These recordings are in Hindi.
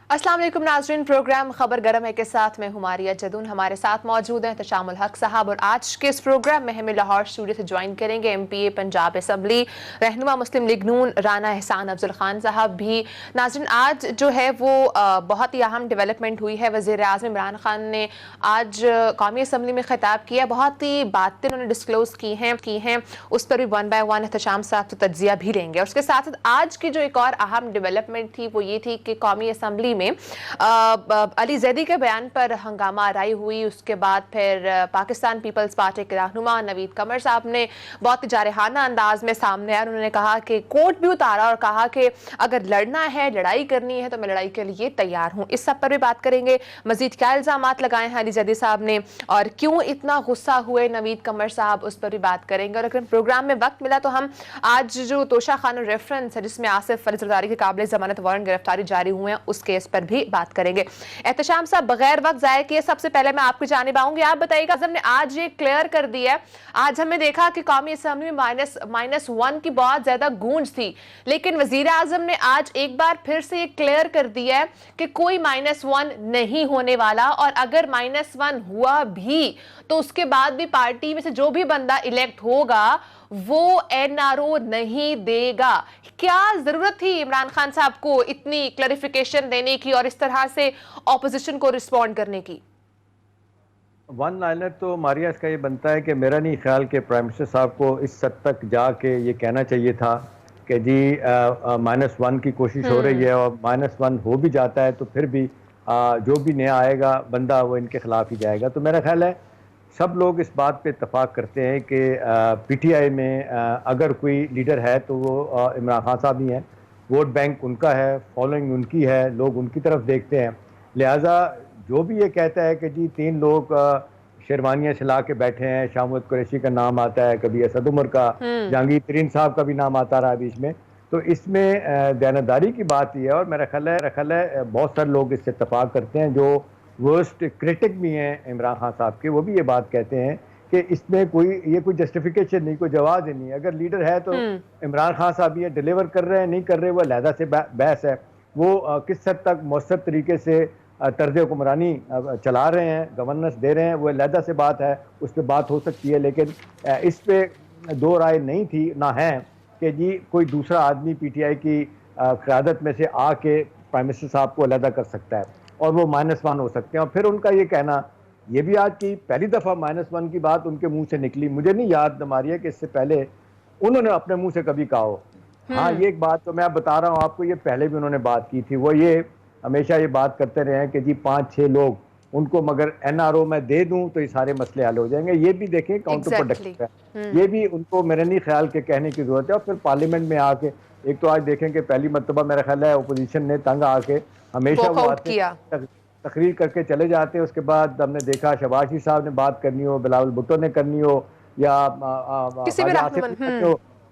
अस्सलाम वालेकुम नाज़रीन, प्रोग्राम खबर गरम है के साथ मैं हुमारिया जदून। हमारे साथ मौजूद हैं तशामुल हक साहब और आज के इस प्रोग्राम में हमें लाहौर स्टूडियो से ज्वाइन करेंगे MPA पंजाब असम्बली रहनुमा मुस्लिम लीग नून राना एहसान अफजल खान साहब भी। नाज़रीन, आज जो है वो बहुत ही अहम डेवलपमेंट हुई है। वज़ीर आज़म इमरान खान ने आज कौमी असम्बली में खिताब किया, बहुत ही बातें उन्होंने डिस्क्लोज की हैं उस पर भी वन बाय वन एहतशाम साहब तो तज्जिया भी लेंगे। और उसके साथ साथ आज की जो एक और अहम डेवलपमेंट थी वो ये थी कि कौमी असम्बली में अली जैदी के बयान पर हंगामा आराई हुई। उसके बाद फिर पाकिस्तान पीपल्स पार्टी के रहनुमा नवीद कमर साहब ने बहुत जारहाना अंदाज में सामने आया। उन्होंने कहा कि कोर्ट भी उतारा और कहा कि अगर लड़ना है, लड़ाई करनी है तो मैं लड़ाई के लिए तैयार हूं। इस सब पर भी बात करेंगे। मजीद क्या इल्जामात लगाए हैं अली जैदी साहब ने और क्यों इतना गुस्सा हुए नवीद कमर साहब, उस पर भी बात करेंगे। और अगर प्रोग्राम में वक्त मिला तो हम आज जो तोशा खान रेफरेंस है जिसमें आसिफ फरीद जरदारी के काबिल जमानत वारंट गिरफ्तारी जारी हुए हैं उस केस पर भी बात करेंगे। एहतशाम साहब, बगैर वक्त जाए किए सबसे पहले मैं आपकी जानिब आऊंगी। आप बताइएगा, हमने आज ये क्लियर कर दिया है, आज हमने देखा कि कौमी असेंबली में -1 की बहुत ज्यादा गूंज थी, लेकिन वजीर आजम ने आज एक बार फिर से ये क्लियर कर दिया है कि कोई -1 नहीं होने वाला और अगर -1 हुआ भी तो उसके बाद भी पार्टी में से जो भी बंदा इलेक्ट होगा वो NRO नहीं देगा। क्या जरूरत थी इमरान खान साहब को इतनी क्लैरिफिकेशन देने की और इस तरह से ऑपोजिशन को रिस्पॉन्ड करने की? वन लाइनर तो मारिया इसका ये बनता है कि मेरा नहीं ख्याल कि प्राइम मिनिस्टर साहब को इस हद तक जाके ये कहना चाहिए था कि जी -1 की कोशिश हो रही है और -1 हो भी जाता है तो फिर भी जो भी नया आएगा बंदा वो इनके खिलाफ ही जाएगा। तो मेरा ख्याल है सब लोग इस बात पे इत्तेफाक करते हैं कि PTI में अगर कोई लीडर है तो वो इमरान खान साहब ही हैं। वोट बैंक उनका है, फॉलोइंग उनकी है, लोग उनकी तरफ देखते हैं। लिहाजा जो भी ये कहता है कि जी 3 लोग शेरवानियाँ सिला के बैठे हैं, शामुत कुरैशी का नाम आता है, कभी असद उमर का, जहांगीर तरीन साहब का भी नाम आता रहा बीच में, तो इसमें दयानतदारी की बात ही है। और मेरा ख्याल है बहुत सारे लोग इससे इत्तेफाक करते हैं, जो वर्स्ट क्रिटिक भी हैं इमरान खान साहब के, वो भी ये बात कहते हैं कि इसमें कोई जस्टिफिकेशन नहीं, कोई जवाब ही नहीं। अगर लीडर है तो इमरान खान साहब ये डिलीवर कर रहे हैं, नहीं कर रहे, वो अलहदा से बहस है। वो किस हद तक मौसर तरीके से तर्ज हुक्मरानी चला रहे हैं, गवर्नेंस दे रहे हैं, वो अलहदा से बात है, उस पर बात हो सकती है। लेकिन इस पर दो राय नहीं थी ना है कि जी कोई दूसरा आदमी PTI की क़यादत में से आके प्राइम मिनिस्टर साहब को अलहदा कर सकता है और वो -1 हो सकते हैं। और फिर उनका ये कहना, ये भी आज की पहली दफ़ा -1 की बात उनके मुंह से निकली। मुझे नहीं याद मारिया कि इससे पहले उन्होंने अपने मुंह से कभी कहा हो। हाँ, ये एक बात तो मैं बता रहा हूँ आपको, ये पहले भी उन्होंने बात की थी। वो ये हमेशा ये बात करते रहे हैं कि जी 5-6 लोग उनको मगर NRO में दे दूं तो ये सारे मसले हल हो जाएंगे। ये भी देखें काउंटर प्रोडक्टिव है। ये भी उनको मेरे नहीं ख्याल के कहने की जरूरत है। और फिर पार्लियामेंट में आके एक तो आज देखें कि पहली मरतबा मेरा ख्याल है अपोजिशन ने तंग आके हमेशा वो आते तकरीर करके चले जाते हैं। उसके बाद हमने देखा शहबाज शरीफ साहब ने बात करनी हो, बिलावल भुट्टो ने करनी हो या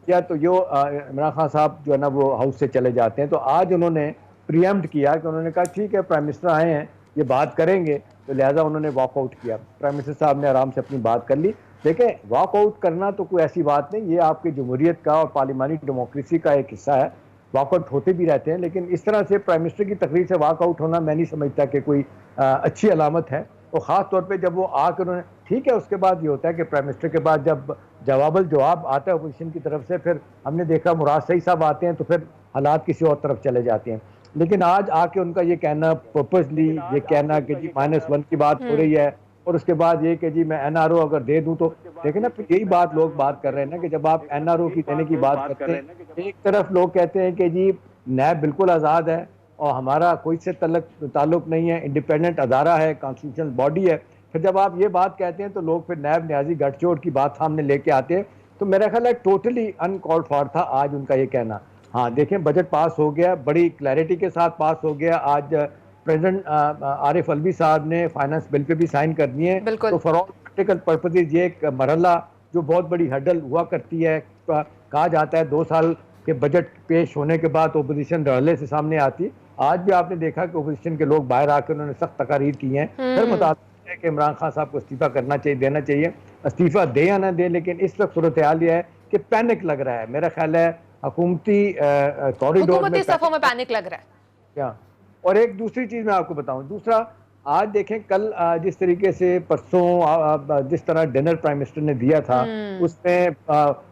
या तो यो इमरान खान साहब जो है ना वो हाउस से चले जाते हैं। तो आज उन्होंने प्रीएम्प्ट किया कि उन्होंने कहा ठीक है प्राइम मिनिस्टर आए हैं, ये बात करेंगे, तो लिहाजा उन्होंने वॉकआउट किया। प्राइम मिनिस्टर साहब ने आराम से अपनी बात कर ली। देखें, वॉकआउट करना तो कोई ऐसी बात नहीं, ये आपकी जमहूरियत का और पार्लिमानी डेमोक्रेसी का एक हिस्सा है। वॉकआउट होते भी रहते हैं, लेकिन इस तरह से प्राइम मिनिस्टर की तकरीर से वॉकआउट होना मैं नहीं समझता कि कोई अच्छी अलामत है। और ख़ास तौर पे जब वो आकर उन्होंने ठीक है, उसके बाद ये होता है कि प्राइम मिनिस्टर के बाद जब जवाब आता है अपोजिशन की तरफ से, फिर हमने देखा मुराद सईद साहब आते हैं तो फिर हालात किसी और तरफ चले जाते हैं। लेकिन आज आके उनका ये कहना पर्पसली ये कहना कि जी -1 की बात हो रही है और उसके बाद ये कि जी मैं NRO अगर दे दूं तो देखें ना, यही बात लोग बात कर रहे हैं ना कि जब आप NRO की देने की बात करते हैं, एक तरफ लोग कहते हैं कि जी नैब बिल्कुल आज़ाद है और हमारा कोई से ताल्लुक नहीं है, इंडिपेंडेंट अदारा है, कॉन्स्टिट्यूशनल बॉडी है। फिर जब आप ये बात कहते हैं तो लोग फिर नैब न्याजी गठजोड़ की बात सामने लेके आते हैं। तो मेरा ख्याल है टोटली अनकॉल्ड फॉर था आज उनका ये कहना। हाँ, देखें बजट पास हो गया, बड़ी क्लैरिटी के साथ पास हो गया। आज प्रेसिडेंट आरिफ अलवी साहब ने फाइनेंस बिल पे भी साइन कर दिए। तो फॉर ऑल प्रैक्टिकल पर्पसेज ये एक मरहला जो बहुत बड़ी हर्डल हुआ करती है, कहा जाता है 2 साल के बजट पेश होने के बाद ओपोजिशन धड़ल्ले से सामने आती। आज भी आपने देखा कि ओपोजिशन के लोग बाहर आकर उन्होंने सख्त तकारीर की हैं, फिर मुताबिक है कि इमरान खान साहब को इस्तीफा करना चाहिए, देना चाहिए। इस्तीफा दे या ना दे, लेकिन इस वक्त सूरत हाल यह है कि पैनिक लग रहा है। मेरा ख्याल है हुकूमती कॉरिडोर में पैनिक लग रहा है। क्या और एक दूसरी चीज़ मैं आपको बताऊं, दूसरा आज देखें कल जिस तरीके से परसों जिस तरह डिनर प्राइम मिनिस्टर ने दिया था, उसमें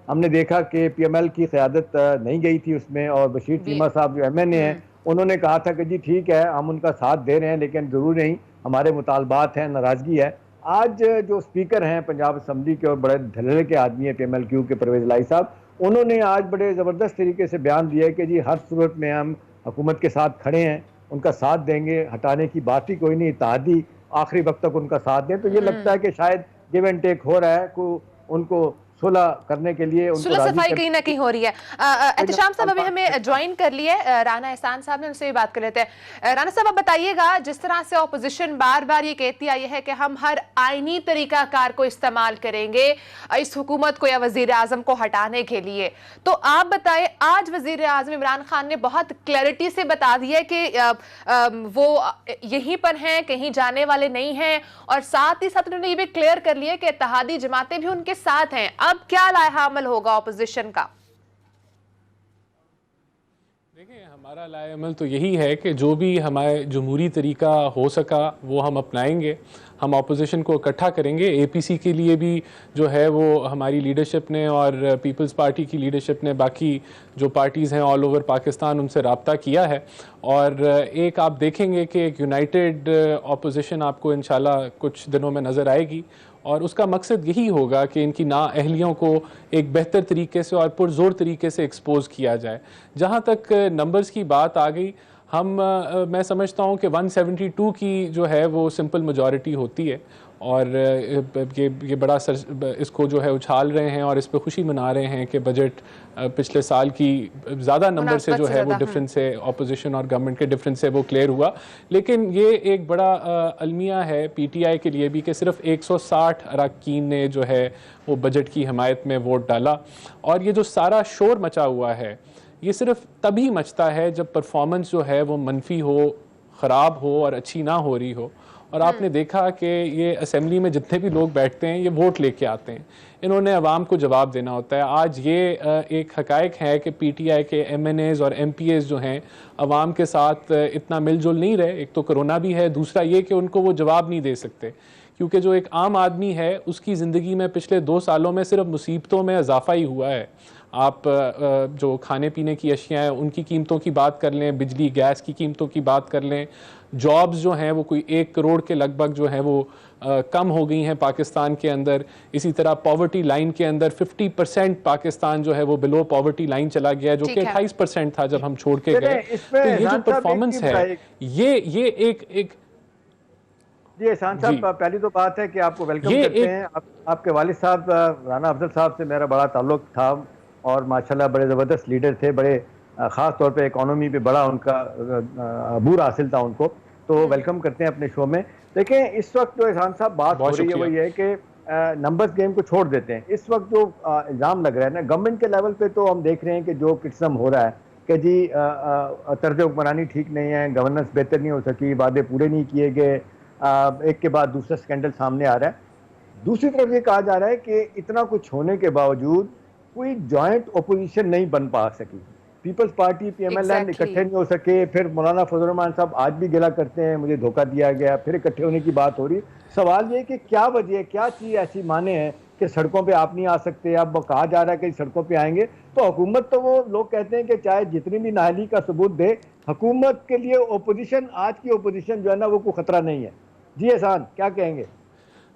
हमने देखा कि पीएमएल की क़यादत नहीं गई थी उसमें, और बशीर चीमा साहब जो एमएनए हैं उन्होंने कहा था कि जी ठीक है हम उनका साथ दे रहे हैं लेकिन ज़रूर नहीं, हमारे मुतालबात हैं, नाराज़गी है। आज जो स्पीकर हैं पंजाब असम्बली के और बड़े धड़ल्ले के आदमी है PMLQ के परवेज़ लाई साहब, उन्होंने आज बड़े ज़बरदस्त तरीके से बयान दिया है कि जी हर सूरत में हम हुकूमत के साथ खड़े हैं, उनका साथ देंगे, हटाने की बात ही कोई नहीं, इत्तेहादी आखिरी वक्त तक उनका साथ दें। तो ये लगता है कि शायद गिव एंड टेक हो रहा है, को उनको सुलह करने के लिए, उनको सुलह सफाई कहीं ना कहीं हो रही है। एहतिशाम साहब अभी हमें ज्वाइन कर लिए राना एहसान साहब ने, उनसे भी बात कर लेते हैं। राना साहब आप बताइएगा, जिस तरह से ऑपोजिशन बार बार ये कहती आई है कि हम हर आईनी तरीकाकार को इस्तेमाल करेंगे इस हुकूमत को या वजीर आजम को हटाने के लिए, तो आप बताएं आज वजीर आजम इमरान खान ने बहुत क्लैरिटी से बता दिया कि वो यहीं पर हैं, कहीं जाने वाले नहीं हैं, और साथ ही साथ उन्होंने ये भी क्लियर कर लिया कि इत्तेहादी जमातें भी उनके साथ हैं। अब क्या लाएहामल होगा ऑपोजिशन का? देखिए, हमारा लाएहामल तो यही है कि जो भी हमारे जमहूरी तरीका हो सका वो हम अपनाएंगे, हम ऑपोजिशन को इकट्ठा करेंगे। APC के लिए भी जो है वो हमारी लीडरशिप ने और पीपल्स पार्टी की लीडरशिप ने बाकी जो पार्टीज़ हैं ऑल ओवर पाकिस्तान उनसे रब्ता किया है, और एक आप देखेंगे कि एक यूनाइटेड ऑपोजिशन आपको इंशाल्लाह कुछ दिनों में नज़र आएगी, और उसका मकसद यही होगा कि इनकी नाअहलियों को एक बेहतर तरीके से और पुरजोर तरीके से एक्सपोज किया जाए। जहाँ तक नंबर्स की बात आ गई, मैं समझता हूँ कि 172 की जो है वो सिंपल मेजॉरिटी होती है, और ये बड़ा इसको जो है उछाल रहे हैं और इस पर खुशी मना रहे हैं कि बजट पिछले साल की ज़्यादा नंबर से जो है वो डिफरेंस है, ऑपोजिशन और गवर्नमेंट के डिफरेंस से वो क्लियर हुआ। लेकिन ये एक बड़ा अलमिया है PTI के लिए भी कि सिर्फ 160 अरकान ने जो है वो बजट की हिमायत में वोट डाला, और ये जो सारा शोर मचा हुआ है ये सिर्फ तभी मचता है जब परफॉर्मेंस जो है वो मनफी हो, ख़राब हो और अच्छी ना हो रही हो। और आपने देखा कि ये असेंबली में जितने भी लोग बैठते हैं ये वोट लेके आते हैं, इन्होंने अवाम को जवाब देना होता है। आज ये एक हकायक है कि PTI के MNAs और MPAs जो हैं अवाम के साथ इतना मिलजुल नहीं रहे। एक तो कोरोना भी है, दूसरा ये कि उनको वो जवाब नहीं दे सकते, क्योंकि जो एक आम आदमी है उसकी ज़िंदगी में पिछले 2 सालों में सिर्फ मुसीबतों में इजाफा ही हुआ है। आप जो खाने पीने की अशिया हैं उनकी कीमतों की बात कर लें, बिजली गैस की कीमतों की बात कर लें, जॉब्स जो हैं वो कोई 1 करोड़ के लगभग जो है वो कम हो गई हैं पाकिस्तान के अंदर। इसी तरह पॉवर्टी लाइन के अंदर 50% पाकिस्तान जो है वो बिलो पॉवर्टी लाइन चला गया, जो कि 28% था जब हम छोड़ के गए। तो ये जो परफॉर्मेंस है ये एक जी एहसान साहब, पहली तो बात है कि आपको वेलकम करते हैं। आपके वालिद साहब राना अफजल साहब से मेरा बड़ा ताल्लुक था और माशाल्लाह बड़े ज़बरदस्त लीडर थे, बड़े ख़ास तौर पे इकोनॉमी पे बड़ा उनका अबूर हासिल था उनको, तो वेलकम करते हैं अपने शो में। देखें इस वक्त जो एहसान साहब बात हो रही है वो ये है कि नंबर्स गेम को छोड़ देते हैं। इस वक्त जो इल्ज़ाम लग रहा है ना गवर्नमेंट के लेवल पे, तो हम देख रहे हैं कि जो किस्म हो रहा है कि जी तर्ज हुक्मरानी ठीक नहीं है, गवर्नेंस बेहतर नहीं हो सकी, वादे पूरे नहीं किए गए, एक के बाद दूसरा स्कैंडल सामने आ रहा है। दूसरी तरफ ये कहा जा रहा है कि इतना कुछ होने के बावजूद कोई जॉइंट ओपोजिशन नहीं बन पा सकी, पीपल्स पार्टी PMLN इकट्ठे नहीं हो सके। फिर मौलाना फजल रहमान साहब आज भी गिला करते हैं मुझे धोखा दिया गया, फिर इकट्ठे होने की बात हो रही। सवाल ये कि क्या वजह, क्या चीज़ ऐसी माने हैं कि सड़कों पे आप नहीं आ सकते। अब कहा जा रहा है कि सड़कों पे आएंगे, तो हुकूमत, तो वो लोग कहते हैं कि चाहे जितनी भी नाअहली का सबूत दे, हुकूमत के लिए ओपोजिशन, आज की ओपोजिशन जो है ना वो कोई खतरा नहीं है। जी एहसान क्या कहेंगे?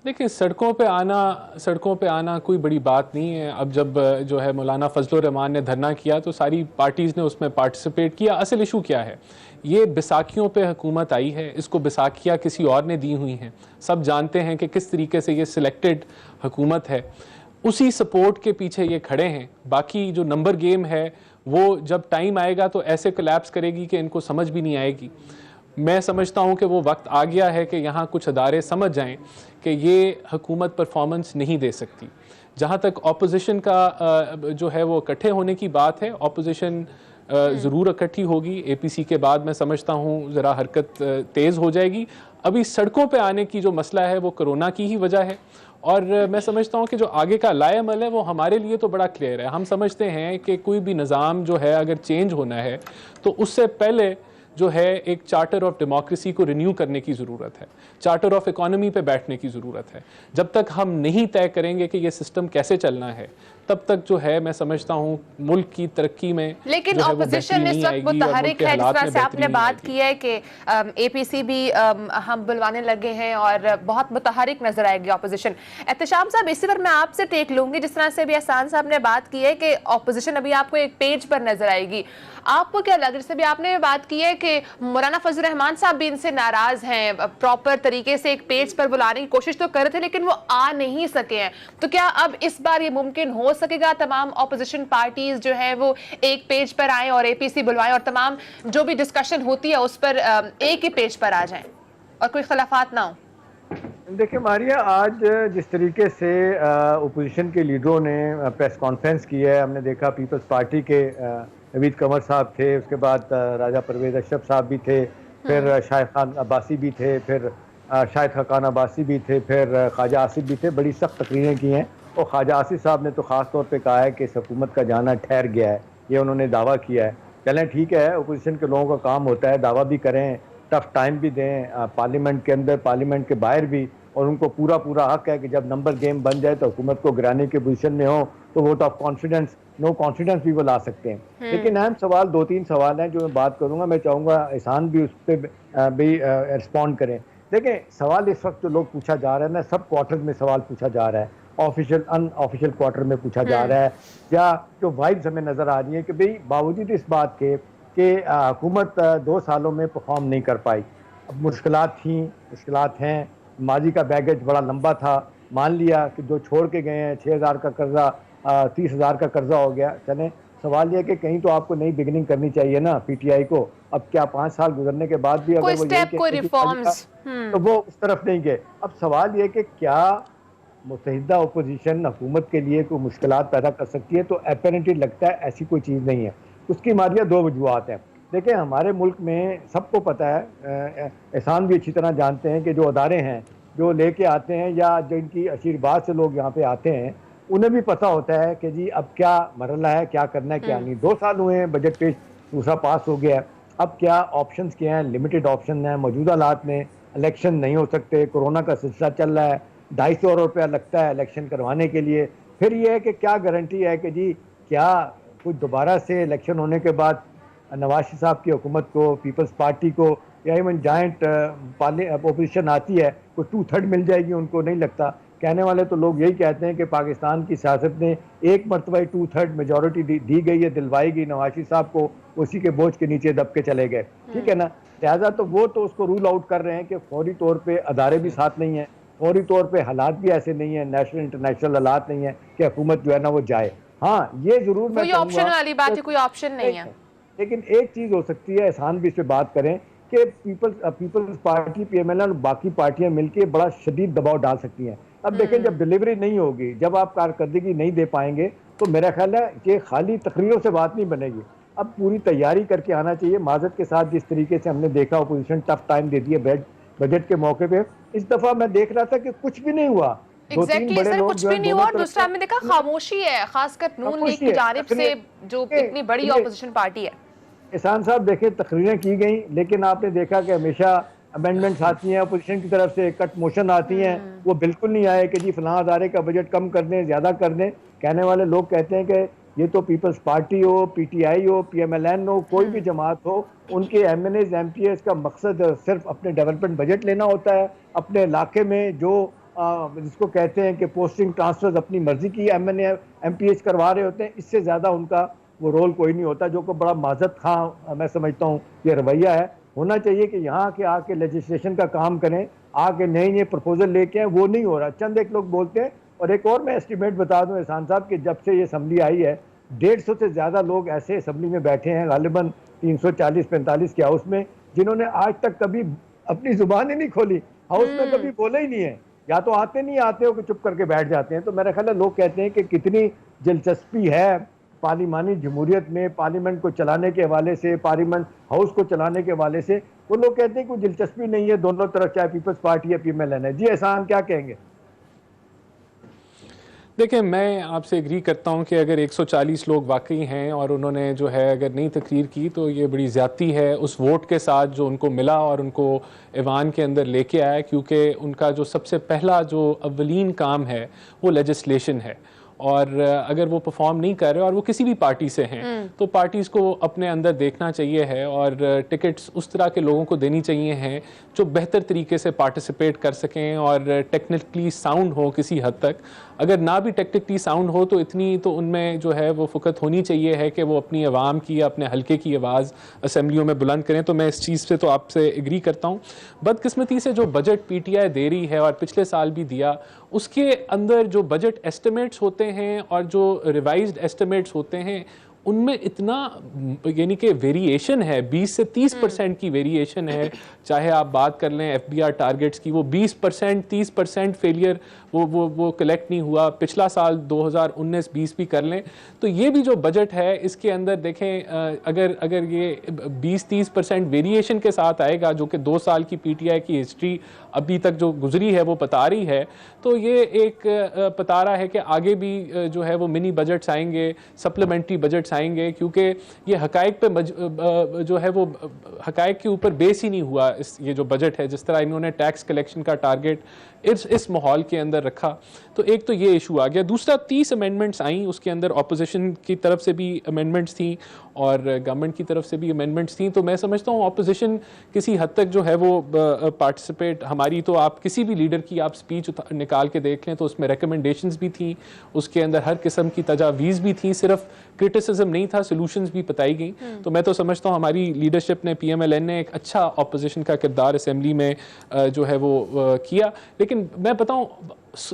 देखिए, सड़कों पे आना कोई बड़ी बात नहीं है। अब जब जो है मौलाना फजल रहमान ने धरना किया तो सारी पार्टीज़ ने उसमें पार्टिसिपेट किया। असल इशू क्या है, ये बैसाखियों पे हुकूमत आई है, इसको बैसाखियाँ किसी और ने दी हुई हैं। सब जानते हैं कि किस तरीके से ये सिलेक्टेड हुकूमत है, उसी सपोर्ट के पीछे ये खड़े हैं। बाकी जो नंबर गेम है वो जब टाइम आएगा तो ऐसे कोलैप्स करेगी कि इनको समझ भी नहीं आएगी। मैं समझता हूँ कि वो वक्त आ गया है कि यहाँ कुछ अदारे समझ जाएं कि ये हुकूमत परफॉर्मेंस नहीं दे सकती। जहाँ तक ऑपोजिशन का जो है वो इकट्ठे होने की बात है, ऑपोजिशन ज़रूर इकट्ठी होगी। APC के बाद मैं समझता हूँ ज़रा हरकत तेज़ हो जाएगी। अभी सड़कों पे आने की जो मसला है वो कोरोना की ही वजह है, और मैं समझता हूँ कि जो आगे का लाएअमल है वो हमारे लिए तो बड़ा क्लियर है। हम समझते हैं कि कोई भी निज़ाम जो है अगर चेंज होना है तो उससे पहले जो है एक चार्टर ऑफ डेमोक्रेसी को रिन्यू करने की ज़रूरत है, चार्टर ऑफ इकोनॉमी पे बैठने की ज़रूरत है। जब तक हम नहीं तय करेंगे कि ये सिस्टम कैसे चलना है, तब तक जो है मैं समझता हूँ मुल्क की तरक्की में लेकिन ऑपोजिशन इस वक्त मुतहरिक है, जिस तरह से आपने बात की है कि एपीसी भी हम बुलवाने लगे हैं और बहुत मुतहरिक नजर आएगी ऑपोजिशन। एहतशाम साहब, इसी पर मैं आपसे टेक लूंगी, जिस तरह से अभी एहसान साहब ने बात की है कि ऑपोजिशन अभी आपको एक पेज पर नजर आएगी, आपको क्या लग रहा है? जैसे भी आपने बात की है कि मौलाना फजल रहमान साहब भी इनसे नाराज हैं, प्रॉपर तरीके से एक पेज पर बुलाने की कोशिश तो कर रहे थे लेकिन वो आ नहीं सके हैं, तो क्या अब इस बार ये मुमकिन हो सकेगा तमाम ऑपोजिशन पार्टीज जो है वो एक पेज पर आए और एपीसी बुलवाएं और तमाम जो भी डिस्कशन होती है उस पर एक ही पेज पर आ जाएं और कोई खिलाफात ना हो? देखिए मारिया, आज जिस तरीके से ओपोजिशन के लीडरों ने प्रेस कॉन्फ्रेंस की है, हमने देखा पीपल्स पार्टी के नवीद कमर साहब थे, उसके बाद राजा परवेज अशरफ साहब भी थे, फिर शाहिद खान अब्बासी भी थे, फिर शाहिद खान अब्बासी भी थे, फिर ख्वाजा आसिफ भी थे। बड़ी सख्त तकरीरें की हैं और ख्वाजा आसिफ साहब ने तो ख़ास तौर पे कहा है कि इस हुकूमत का जाना ठहर गया है, ये उन्होंने दावा किया है। चलें ठीक है, ओपोजिशन के लोगों का काम होता है, दावा भी करें, टफ टाइम भी दें, पार्लियामेंट के अंदर पार्लियामेंट के बाहर भी, और उनको पूरा हक है कि जब नंबर गेम बन जाए तो हुकूमत को गिराने की पोजीशन में हो तो vote of confidence, no confidence भी वो ला सकते हैं। लेकिन अहम सवाल 2-3 सवाल हैं जो मैं बात करूंगा, मैं चाहूँगा एहसान भी उस पर भी रिस्पॉन्ड करें। देखें, सवाल इस वक्त जो लोग पूछा जा रहा है ना, सब क्वार्टर में सवाल पूछा जा रहा है, ऑफिशियल अनऑफिशियल क्वार्टर में पूछा जा रहा है, या जो वाइब्स हमें नज़र आ रही है कि भाई बावजूद इस बात के कि हुकूमत 2 सालों में परफॉर्म नहीं कर पाई, अब मुश्किलात थी, मुश्किलात हैं, माजी का बैगेज बड़ा लंबा था, मान लिया कि जो छोड़ के गए हैं 6,000 का कर्जा 30,000 का कर्जा हो गया। चलें, सवाल यह कि कहीं तो आपको नई बिगिनिंग करनी चाहिए ना पीटीआई को। अब क्या 5 साल गुजरने के बाद भी अगर वो कोई रिफॉर्म्स तो वो उस तरफ नहीं गए। अब सवाल यह कि क्या मुत्तहिदा अपोजिशन हुकूमत के लिए कोई मुश्किलात पैदा कर सकती है? तो अपेरेंटली लगता है ऐसी कोई चीज़ नहीं है। उसकी मारिया 2 वजूहत हैं। देखिए, हमारे मुल्क में सबको पता है, एहसान भी अच्छी तरह जानते हैं कि जो अदारे हैं जो लेके आते हैं या जिनकी आशीर्वाद से लोग यहाँ पे आते हैं, उन्हें भी पता होता है कि जी अब क्या मरला है, क्या करना है, क्या नहीं। 2 साल हुए हैं, बजट पेश दूसरा पास हो गया है, अब क्या ऑप्शंस क्या हैं? लिमिटेड ऑप्शन हैं। मौजूदा हालात में इलेक्शन नहीं हो सकते, कोरोना का सिलसिला चल रहा है, 250 रुपया लगता है इलेक्शन करवाने के लिए। फिर ये है कि क्या गारंटी है कि जी क्या कुछ दोबारा से इलेक्शन होने के बाद नवाज शरीफ साहब की हुकूमत को, पीपल्स पार्टी को, या इवन जॉइंट अपोजिशन आती है, कोई 2/3 मिल जाएगी? उनको नहीं लगता। कहने वाले तो लोग यही कहते हैं कि पाकिस्तान की सियासत ने एक मरतबा 2/3 मेजॉरिटी दी गई है, दिलवाई गई नवाज शरीफ साहब को, उसी के बोझ के नीचे दब के चले गए, ठीक है ना। लिहाजा तो वो तो उसको रूल आउट कर रहे हैं कि फौरी तौर पे अदारे भी साथ नहीं है, फौरी तौर पे हालात भी ऐसे नहीं है, नेशनल इंटरनेशनल हालात नहीं है कि हुकूमत जो है ना वो जाए। हाँ, ये जरूर कोई ऑप्शन वाली बात है, कोई ऑप्शन नहीं है। लेकिन एक चीज हो सकती है, एहसान भी इस पे बात करें, कि पीपल्स पार्टी, पीएमएल, बाकी पार्टियां मिलकर बड़ा शदीद दबाव डाल सकती हैं। अब देखें, जब डिलीवरी नहीं होगी, जब आप कारकर्दगी नहीं दे पाएंगे, तो मेरा ख्याल है कि खाली तकरीरों से बात नहीं बनेगी। अब पूरी तैयारी करके आना चाहिए माजरत के साथ। जिस तरीके से हमने देखा अपोजिशन टफ टाइम देती है बजट के मौके पे, इस दफा मैं देख रहा था कि कुछ भी नहीं हुआ। Exactly, सर, कुछ भी नहीं हुआ। और दूसरा हमने देखा खामोशी है, खासकर नून लीग की जानिब से, जो इतनी बड़ी ऑपोजिशन पार्टी है। एहसान साहब, देखें, तकरीरें की गई, लेकिन आपने देखा कि हमेशा अमेंडमेंट्स आती हैं अपोजिशन की तरफ से, कट मोशन आती हैं, वो बिल्कुल नहीं आए कि जी फलां अदारे का बजट कम कर दें, ज़्यादा कर दें। कहने वाले लोग कहते हैं कि ये तो पीपल्स पार्टी हो, पीटीआई हो, पीएमएलएन हो, कोई भी जमात हो, उनके एमएनएज एमपीएस का मकसद सिर्फ अपने डेवलपमेंट बजट लेना होता है। अपने इलाके में जो जिसको कहते हैं कि पोस्टिंग ट्रांसफर्स अपनी मर्जी की एमएनए एमपीएस करवा रहे होते हैं, इससे ज़्यादा उनका वो रोल कोई नहीं होता, जो को बड़ा माजत खां मैं समझता हूँ ये रवैया है। होना चाहिए कि यहाँ के आके लेजिस्लेशन का काम करें, आके नए प्रपोजल लेके आए, वो नहीं हो रहा। चंद एक लोग बोलते हैं। और एक और मैं एस्टिमेट बता दूं एहसान साहब कि जब से ये असम्बली आई है, 150 से ज़्यादा लोग ऐसे असम्बली में बैठे हैं, गालिबन 340-45 के हाउस में, जिन्होंने आज तक कभी अपनी जुबान ही नहीं खोली, हाउस में कभी बोला ही नहीं है। या तो आते नहीं आते हो कि चुप करके बैठ जाते हैं। तो मेरा ख्याल है लोग कहते हैं कि कितनी दिलचस्पी है पार्लिमानी जमहूरियत में, पार्लियामेंट को चलाने के हवाले से, पार्लियामेंट हाउस को चलाने के हवाले से। वो लोग कहते हैं कोई दिलचस्पी नहीं है दोनों तरफ, चाहे पीपल्स पार्टी या पीएमएलएन है। जी एहसान, क्या कहेंगे? देखिए, मैं आपसे एग्री करता हूं कि अगर 140 लोग वाकई हैं और उन्होंने जो है अगर नई तकरीर की तो ये बड़ी ज़्यादती है उस वोट के साथ जो उनको मिला और उनको ऐवान के अंदर लेके आया, क्योंकि उनका जो सबसे पहला जो अव्वलीन काम है वो लेजिस्लेशन है। और अगर वो परफॉर्म नहीं कर रहे और वो किसी भी पार्टी से हैं तो पार्टीज़ को अपने अंदर देखना चाहिए है और टिकट्स उस तरह के लोगों को देनी चाहिए हैं जो बेहतर तरीके से पार्टिसिपेट कर सकें और टेक्निकली साउंड हो किसी हद तक। अगर ना भी टेक्निकली साउंड हो तो इतनी तो उनमें जो है वो फ़ुकत होनी चाहिए है कि वो अपनी आवाम की या अपने हल्के की आवाज़ असम्बलियों में बुलंद करें। तो मैं इस चीज़ से तो आपसे एग्री करता हूँ। बदकिस्मती से जो बजट पीटीआई दे रही है और पिछले साल भी दिया, उसके अंदर जो बजट एस्टिमेट्स होते हैं और जो रिवाइज्ड एस्टिमेट्स होते हैं उनमें इतना यानी कि वेरिएशन है, 20 से 30% की वेरिएशन है। चाहे आप बात कर लें एफबीआर टारगेट्स की, वो 20% 30% फेलियर वो कलेक्ट नहीं हुआ। पिछला साल 2019-20 भी कर लें तो ये भी जो बजट है इसके अंदर देखें अगर ये 20-30% वेरिएशन के साथ आएगा, जो कि 2 साल की पीटीआई की हिस्ट्री अभी तक जो गुजरी है वो बता रही है, तो ये एक बता रहा है कि आगे भी जो है वो मिनी बजट्स आएंगे, सप्लीमेंट्री बजट्स आएंगे, क्योंकि ये हकाइक पे जो है वो हकाइक के ऊपर बेस ही नहीं हुआ। ये जो बजट है, जिस तरह इन्होंने टैक्स कलेक्शन का टारगेट इस माहौल के अंदर रखा, तो एक तो ये इशू आ गया। दूसरा, 30 अमेंडमेंट्स आई, उसके अंदर अपोजिशन की तरफ से भी अमेंडमेंट्स थी और गवर्नमेंट की तरफ से भी अमेंडमेंट्स थी। तो मैं समझता हूँ अपोजिशन किसी हद तक जो है वो पार्टिसिपेट, हमारी तो आप किसी भी लीडर की आप स्पीच निकाल के देख लें तो उसमें रिकमेंडेशंस भी थी, उसके अंदर हर किस्म की तजावीज़ भी थी, सिर्फ क्रिटिसिज्म नहीं था, सोल्यूशंस भी बताई गई। तो मैं तो समझता हूँ हमारी लीडरशिप ने, पीएमएलएन ने एक अच्छा अपोजिशन का किरदार असेंबली में जो है वो किया। लेकिन मैं बताऊँ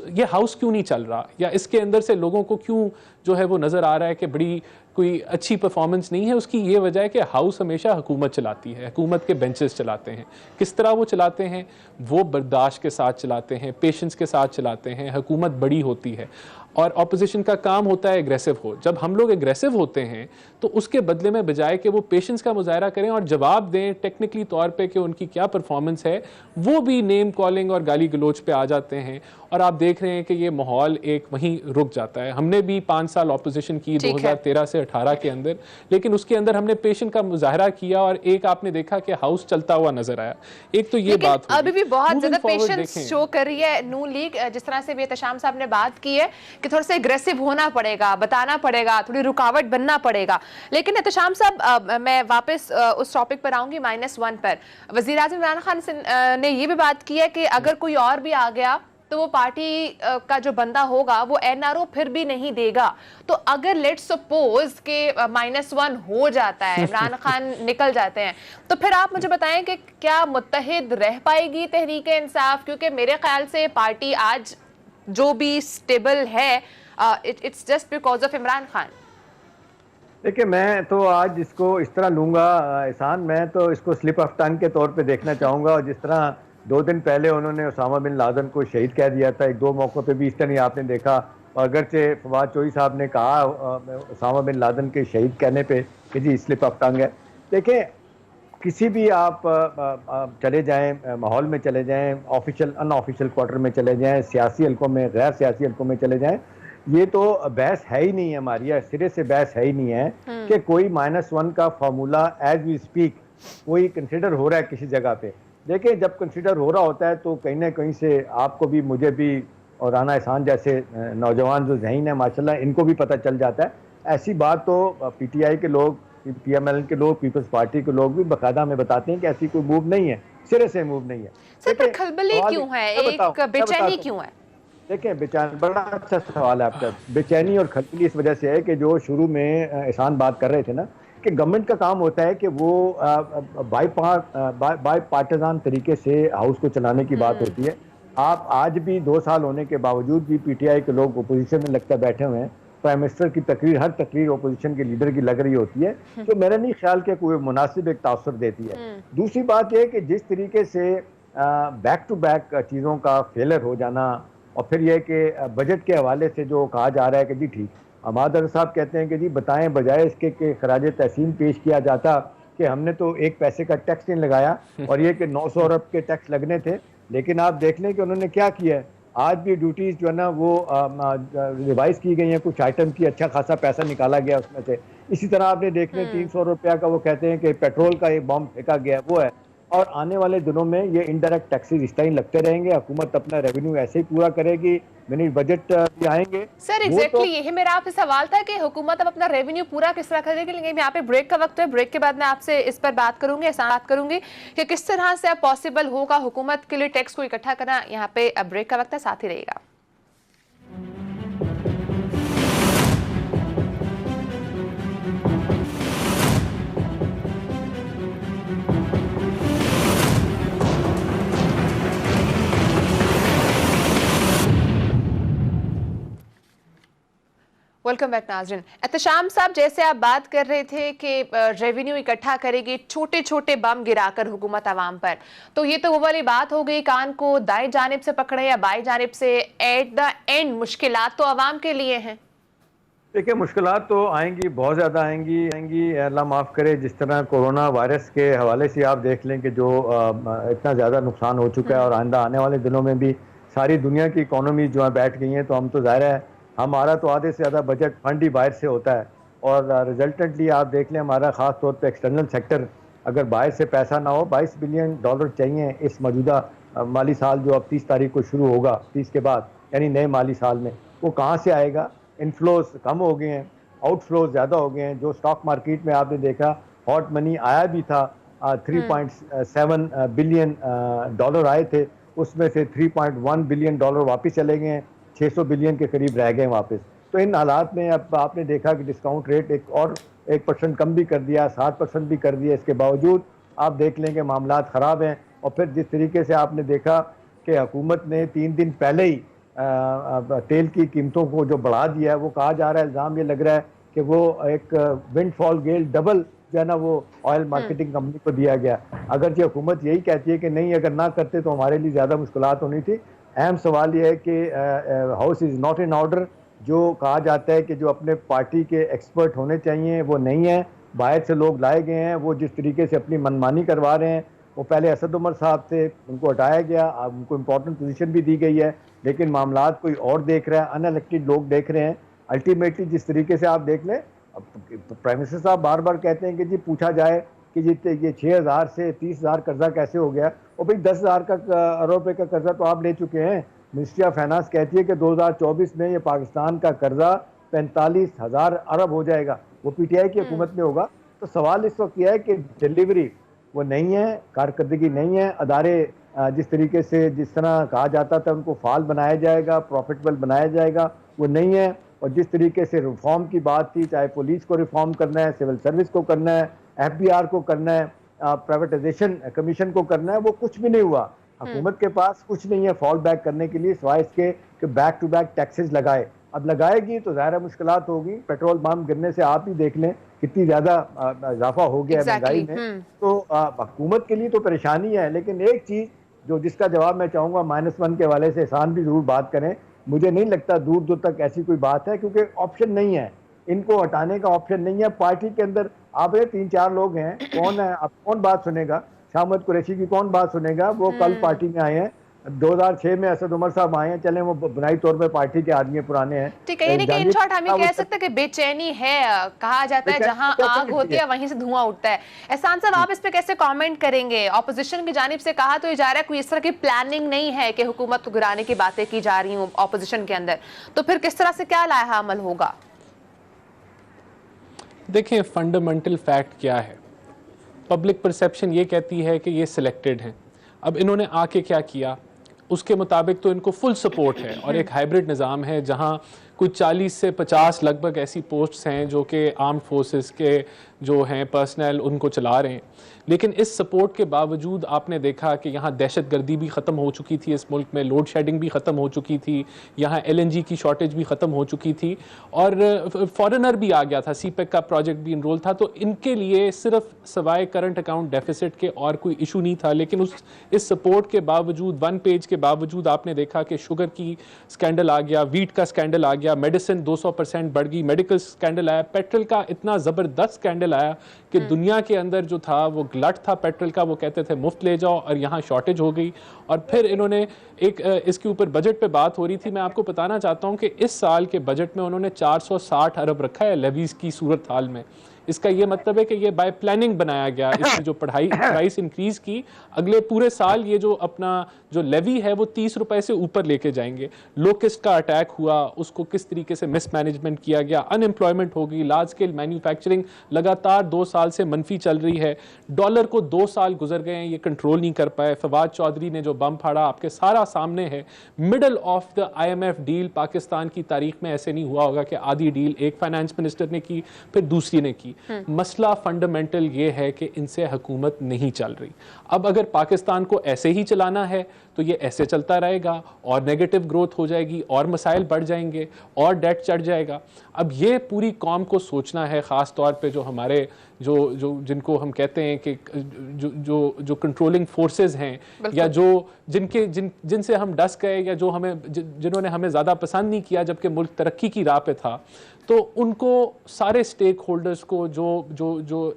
ये हाउस क्यों नहीं चल रहा, या इसके अंदर से लोगों को क्यों जो है वो नज़र आ रहा है कि बड़ी कोई अच्छी परफॉर्मेंस नहीं है, उसकी ये वजह है कि हाउस हमेशा हुकूमत चलाती है, हुकूमत के बेंचेस चलाते हैं। किस तरह वो चलाते हैं? वो बर्दाश्त के साथ चलाते हैं, पेशेंस के साथ चलाते हैं। हुकूमत बड़ी होती है और अपोजिशन का काम होता है एग्रेसिव हो। जब हम लोग एग्रेसिव होते हैं तो उसके बदले में बजाय कि वो पेशेंस का मुजाहरा करें और जवाब दें टेक्निकली तौर पे कि उनकी क्या परफॉर्मेंस है, वो भी नेम कॉलिंग और गाली गलोच पे आ जाते हैं। और आप देख रहे हैं कि ये माहौल एक वहीं रुक जाता है। हमने भी 5 साल अपोजिशन की 2013 से 18 के अंदर, लेकिन उसके अंदर हमने पेशेंस का मुजाहरा किया और एक आपने देखा कि हाउस चलता हुआ नजर आया। एक तो ये बात अभी भी बहुत ज्यादा पेशेंस शो कर रही है नून लीग। जिस तरह से भी एहतशाम साहब ने बात की है कि थोड़ा सा एग्रेसिव होना पड़ेगा, बताना पड़ेगा, थोड़ी रुकावट बनना पड़ेगा। लेकिन एहतशाम साहब, मैं वापस उस टॉपिक पर आऊंगी, -1 पर। वज़ीर आज़म इमरान खान ने ये भी बात की है कि अगर कोई और भी आ गया तो वो पार्टी का जो बंदा होगा वो एनआरओ फिर भी नहीं देगा। तो अगर लेट्स सपोज के -1 हो जाता है, इमरान खान निकल जाते हैं, तो फिर आप मुझे बताएं कि क्या मुत्तहिद रह पाएगी तहरीक इंसाफ? क्योंकि मेरे ख्याल से पार्टी आज जो भी स्टेबल है, it's just because of Imran Khan. देखिए, मैं तो आज इसको इस तरह लूँगा एहसान, मैं तो इसको स्लिप ऑफ टंग के तौर पे देखना चाहूँगा। और जिस तरह 2 दिन पहले उन्होंने उसामा बिन लादेन को शहीद कह दिया था, 1-2 मौक़ों पे भी इस तरह आपने देखा। और अगरचे फवाद चौधरी साहब ने कहा उसामा बिन लादेन के शहीद कहने पे कि जी स्लिप ऑफ टंग है। देखें, किसी भी आप चले जाएं, माहौल में चले जाएं, ऑफिशियल अनऑफिशियल क्वार्टर में चले जाएं, सियासी हल्कों में, गैर सियासी हल्कों में चले जाएं, ये तो बहस है ही नहीं है हमारी, सिरे से बहस है ही नहीं है कि कोई -1 का फार्मूला एज वी स्पीक कोई कंसिडर हो रहा है किसी जगह पे। देखिए, जब कंसिडर हो रहा होता है तो कहीं ना कहीं से आपको भी, मुझे भी और राना एहसान जैसे नौजवान जो ज़हीन है माशाल्लाह, इनको भी पता चल जाता है। ऐसी बात तो पीटीआई के लोग, पीएमएल के लोग, पीपल्स पार्टी के लोग भी बाकायदा में बताते हैं कि ऐसी कोई मूव नहीं है, सिरे से मूव नहीं है। सर, पर खलबली क्यों है, एक बेचैनी क्यों है? देखिए, बेचैनी बड़ा अच्छा सवाल है आपका। बेचैनी और खलबली इस वजह से है कि जो शुरू में एहसान बात कर रहे थे ना कि गवर्नमेंट का काम होता है कि वो बाई पार्टिजान तरीके से हाउस को चलाने की बात होती है। आप आज भी 2 साल होने के बावजूद भी पीटीआई के लोग अपोजिशन में लगता बैठे हुए हैं। प्राइम मिनिस्टर की तकरीर, हर तकरीर अपोजिशन के लीडर की लग रही होती है, तो मेरा नहीं ख्याल कि कोई मुनासिब एक तासुर देती है। दूसरी बात यह कि जिस तरीके से बैक टू बैक चीज़ों का फेलर हो जाना, और फिर यह कि बजट के हवाले से जो कहा जा रहा है कि जी ठीक, अहमद साहब कहते हैं कि जी बताएं, बजाय इसके कि खराज तहसीन पेश किया जाता कि हमने तो 1 पैसे का टैक्स नहीं लगाया और ये कि 900 अरब के टैक्स लगने थे। लेकिन आप देख लें कि उन्होंने क्या किया है, आज भी ड्यूटीज जो है ना वो रिवाइज की गई हैं, कुछ आइटम की अच्छा खासा पैसा निकाला गया उसमें से। इसी तरह आपने देख लें 300 रुपया का वो कहते हैं कि पेट्रोल का एक बम फेंका गया, वो है। और आने वाले दिनों में ये इनडायरेक्ट टैक्सेस इस टाइम लगते रहेंगे, हुकूमत अपना रेवेन्यू ऐसे ही पूरा करेगी, मिनी बजट भी आएंगे। सर वो एग्जैक्टली यही मेरा आपसे सवाल था कि हुकूमत अब अपना रेवेन्यू पूरा किस तरह करेगी। लेकिन यहाँ पे ब्रेक का वक्त है, ब्रेक के बाद मैं आपसे इस पर बात करूंगी, बात करूंगी कि किस तरह से अब पॉसिबल होगा हुकूमत के लिए टैक्स को इकट्ठा करना। यहाँ पे अब ब्रेक का वक्त है, साथ ही रहेगा। वेलकम बैक नाज़रीन। एहतशाम साहब, जैसे आप बात कर रहे थे कि रेवेन्यू इकट्ठा करेगी छोटे छोटे बम गिराकर हुकूमत आवाम पर, तो ये तो वो वाली बात हो गई, कान को दाएं जानिब से पकड़े या बाएं जानिब से। एट द एंड मुश्किलात तो आवाम के लिए हैं। देखिए, मुश्किलात तो आएंगी, बहुत ज़्यादा आएंगी। अल्लाह माफ़ करे, जिस तरह कोरोना वायरस के हवाले से आप देख लें कि जो इतना ज़्यादा नुकसान हो चुका है, और आइंदा आने वाले दिनों में भी सारी दुनिया की इकोनॉमी जो है बैठ गई हैं, तो हम तो ज़ाहिर है हमारा तो आधे से ज़्यादा बजट फंड ही बाहर से होता है। और रिजल्टेंटली आप देख लें, हमारा ख़ास तौर पे एक्सटर्नल सेक्टर, अगर बाहर से पैसा ना हो, $22 बिलियन चाहिए इस मौजूदा माली साल जो अब 30 तारीख को शुरू होगा, 30 के बाद यानी नए माली साल में, वो कहाँ से आएगा? इनफ्लोज कम हो गए हैं, आउटफ्लोज ज़्यादा हो गए हैं। जो स्टॉक मार्केट में आपने देखा हॉट मनी आया भी था, 3.7 बिलियन डॉलर आए थे, उसमें से $3.1 बिलियन वापस चले गए हैं, 600 बिलियन के करीब रह गए वापस। तो इन हालात में अब आपने देखा कि डिस्काउंट रेट 1% कम भी कर दिया, 7% भी कर दिया। इसके बावजूद आप देख लें कि मामलात ख़राब हैं। और फिर जिस तरीके से आपने देखा कि हुकूमत ने 3 दिन पहले ही तेल की कीमतों को जो बढ़ा दिया है, वो कहा जा रहा है, इल्ज़ाम ये लग रहा है कि वो एक विंडफॉल गेल डबल जो है ना वो ऑयल मार्केटिंग कंपनी को दिया गया। अगर जो हुकूमत यही कहती है कि नहीं, अगर ना करते तो हमारे लिए ज़्यादा मुश्किलात होनी थी। अहम सवाल यह है कि house is not in order. जो कहा जाता है कि जो अपने पार्टी के एक्सपर्ट होने चाहिए वो नहीं है, बाहर से लोग लाए गए हैं, वो जिस तरीके से अपनी मनमानी करवा रहे हैं। वो पहले असद उमर साहब थे, उनको हटाया गया, अब उनको इम्पोर्टेंट पोजीशन भी दी गई है, लेकिन मामलात कोई और देख रहा है, अनइलेक्टेड लोग देख रहे हैं। अल्टीमेटली जिस तरीके से आप देख लें, प्राइम मिनिस्टर साहब बार बार कहते हैं कि जी पूछा जाए कि ये 6,000 से 30,000 कर्जा कैसे हो गया। और भाई 10,000 अरब रुपए का कर्जा तो आप ले चुके हैं। मिनिस्ट्री ऑफ फाइनेंस कहती है कि 2024 में ये पाकिस्तान का कर्जा 45,000 अरब हो जाएगा, वो पीटीआई की हुकूमत में होगा। तो सवाल इस वक्त यह है कि डिलीवरी वो नहीं है, कारकर्दगी नहीं है, अदारे जिस तरीके से जिस तरह कहा जाता था उनको फाल बनाया जाएगा, प्रॉफिटेबल बनाया जाएगा, वो नहीं है। और जिस तरीके से रिफॉर्म की बात थी, चाहे पुलिस को रिफॉर्म करना है, सिविल सर्विस को करना है, FBR को करना है, प्राइवेटाइजेशन कमीशन को करना है, वो कुछ भी नहीं हुआ। हुकूमत के पास कुछ नहीं है फॉल बैक करने के लिए, सिवाय इसके कि बैक टू बैक टैक्सेस लगाए। अब लगाएगी तो ज़ाहिर मुश्किलात होगी। पेट्रोल पंप गिरने से आप ही देख लें कितनी ज़्यादा इजाफा हो गया है महंगाई में। तो हुकूमत के लिए तो परेशानी है। लेकिन एक चीज़ जिसका जवाब मैं चाहूँगा, -1 के हवाले से एहसान भी ज़रूर बात करें। मुझे नहीं लगता दूर दूर तक ऐसी कोई बात है, क्योंकि ऑप्शन नहीं है, इनको हटाने का ऑप्शन नहीं है। पार्टी के अंदर आप 3-4 लोग हैं, कौन है, अब कौन बात सुनेगा? शाहमद कुरैशी की कौन बात सुनेगा? वो कल पार्टी में आए हैं, 2006 में असद उमर साहब आए हैं, चले वो बुनियादी तौर पे पार्टी के आदमी पुराने हैं। ठीक है, यानी कि इन शॉर्ट हम ये कह सकते हैं कि बेचैनी है। कहा जाता है जहां आग होती है वहीं से धुआं उठता है। एहसान साहब, आप इस पे कैसे कमेंट करेंगे? ऑपोजिशन की जानिब से कहा तो ये जा रहा है कोई इस तरह की प्लानिंग नहीं है कि हुकूमत को गिराने की बातें की जा रही हूँ ऑपोजिशन के अंदर, तो फिर किस तरह से क्या लाया अमल होगा? देखें, फंडामेंटल फैक्ट क्या है, पब्लिक परसेप्शन ये कहती है कि ये सिलेक्टेड हैं। अब इन्होंने आके क्या किया, उसके मुताबिक तो इनको फुल सपोर्ट है, और एक हाइब्रिड निज़ाम है जहां कुछ 40 से 50 लगभग ऐसी पोस्ट्स हैं जो कि आर्म्ड फोर्सेस के जो हैं पर्सनल उनको चला रहे हैं। लेकिन इस सपोर्ट के बावजूद आपने देखा कि यहाँ दहशत गर्दी भी ख़त्म हो चुकी थी, इस मुल्क में लोड शेडिंग भी ख़त्म हो चुकी थी, यहाँ LNG की शॉर्टेज भी ख़त्म हो चुकी थी, और फॉरेनर भी आ गया था, CPEC का प्रोजेक्ट भी इनरोल था। तो इनके लिए सिर्फ सवाए करंट अकाउंट डेफिसिट के और कोई इशू नहीं था। लेकिन इस सपोर्ट के बावजूद, 1 पेज के बावजूद आपने देखा कि शुगर की स्कैंडल आ गया, वीट का स्कैंडल आ गया, गया, मेडिसिन 200% बढ़ गई, मेडिकल स्कैंडल आया, पेट्रोल का इतना ज़बरदस्त स्कैंडल आया कि दुनिया के अंदर जो था वो गलट था पेट्रोल का, वो कहते थे मुफ्त ले जाओ, और यहाँ शॉर्टेज हो गई। और फिर इन्होंने एक इसके ऊपर बजट पे बात हो रही थी, मैं आपको बताना चाहता हूँ कि इस साल के बजट में उन्होंने 460 अरब रखा है लेवीज की सूरत हाल में। इसका ये मतलब है कि ये बाय प्लानिंग बनाया गया, इसकी जो प्राइस इंक्रीज की, अगले पूरे साल ये जो अपना जो लेवी है वो 30 रुपए से ऊपर लेके जाएंगे। लोकेस्ट का अटैक हुआ, उसको किस तरीके से मिसमैनेजमेंट किया गया, अनएम्प्लॉयमेंट हो गई, लार्ज स्केल मैन्युफैक्चरिंग लगातार 2 साल से मनफी चल रही है, डॉलर को 2 साल गुजर गए हैं, ये कंट्रोल नहीं कर पाए। फवाद चौधरी ने जो बम फाड़ा आपके सारा सामने है, middle of the IMF deal, Pakistan की तारीख में ऐसे नहीं हुआ होगा कि आधी डील एक फाइनेंस मिनिस्टर ने की फिर दूसरी ने की। मसला फंडामेंटल ये है कि इनसे हुकूमत नहीं चल रही। अब अगर पाकिस्तान को ऐसे ही चलाना है तो ये ऐसे चलता रहेगा, और नेगेटिव ग्रोथ हो जाएगी, और मसाइल बढ़ जाएंगे, और डेट चढ़ जाएगा। अब ये पूरी कौम को सोचना है, ख़ास तौर पे जो हमारे जो जिनको हम कहते हैं कि जो कंट्रोलिंग फोर्सेस हैं, या जिनसे हम डस गए, या जो जिन्होंने हमें ज़्यादा पसंद नहीं किया जबकि मुल्क तरक्की की राह पे था, तो उनको सारे स्टेक होल्डर्स को जो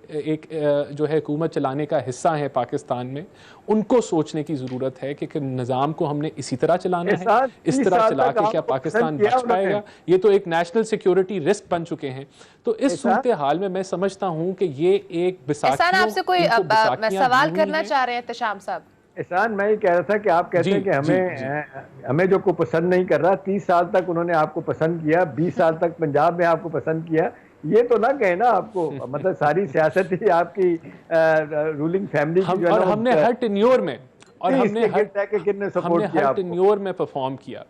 है हुकूमत चलाने का हिस्सा है पाकिस्तान में, उनको सोचने की ज़रूरत है कि निज़ाम को हमने इसी तरह चलाना है, इस तरह चला के क्या पाकिस्तान बच पाएगा। ये तो एक नेशनल सिक्योरिटी रिस्क बन चुके हैं। तो इस सूरत हाल में मैं समझता हूँ कि ये एक आपसे कोई सवाल करना चाह रहे हैं तशाम साहब? एहसान, मैं ये कह रहा था कि आप कहते हैं कि हमें जो को पसंद नहीं कर रहा, 30 साल तक उन्होंने आपको पसंद किया, 20 साल तक पंजाब में आपको पसंद किया, ये तो ना कहे ना आपको, मतलब सारी सियासत ही आपकी रूलिंग फैमिली की जो है, हमने हर टेन्योर में, और हमने हर टेन्योर में परफॉर्म किया,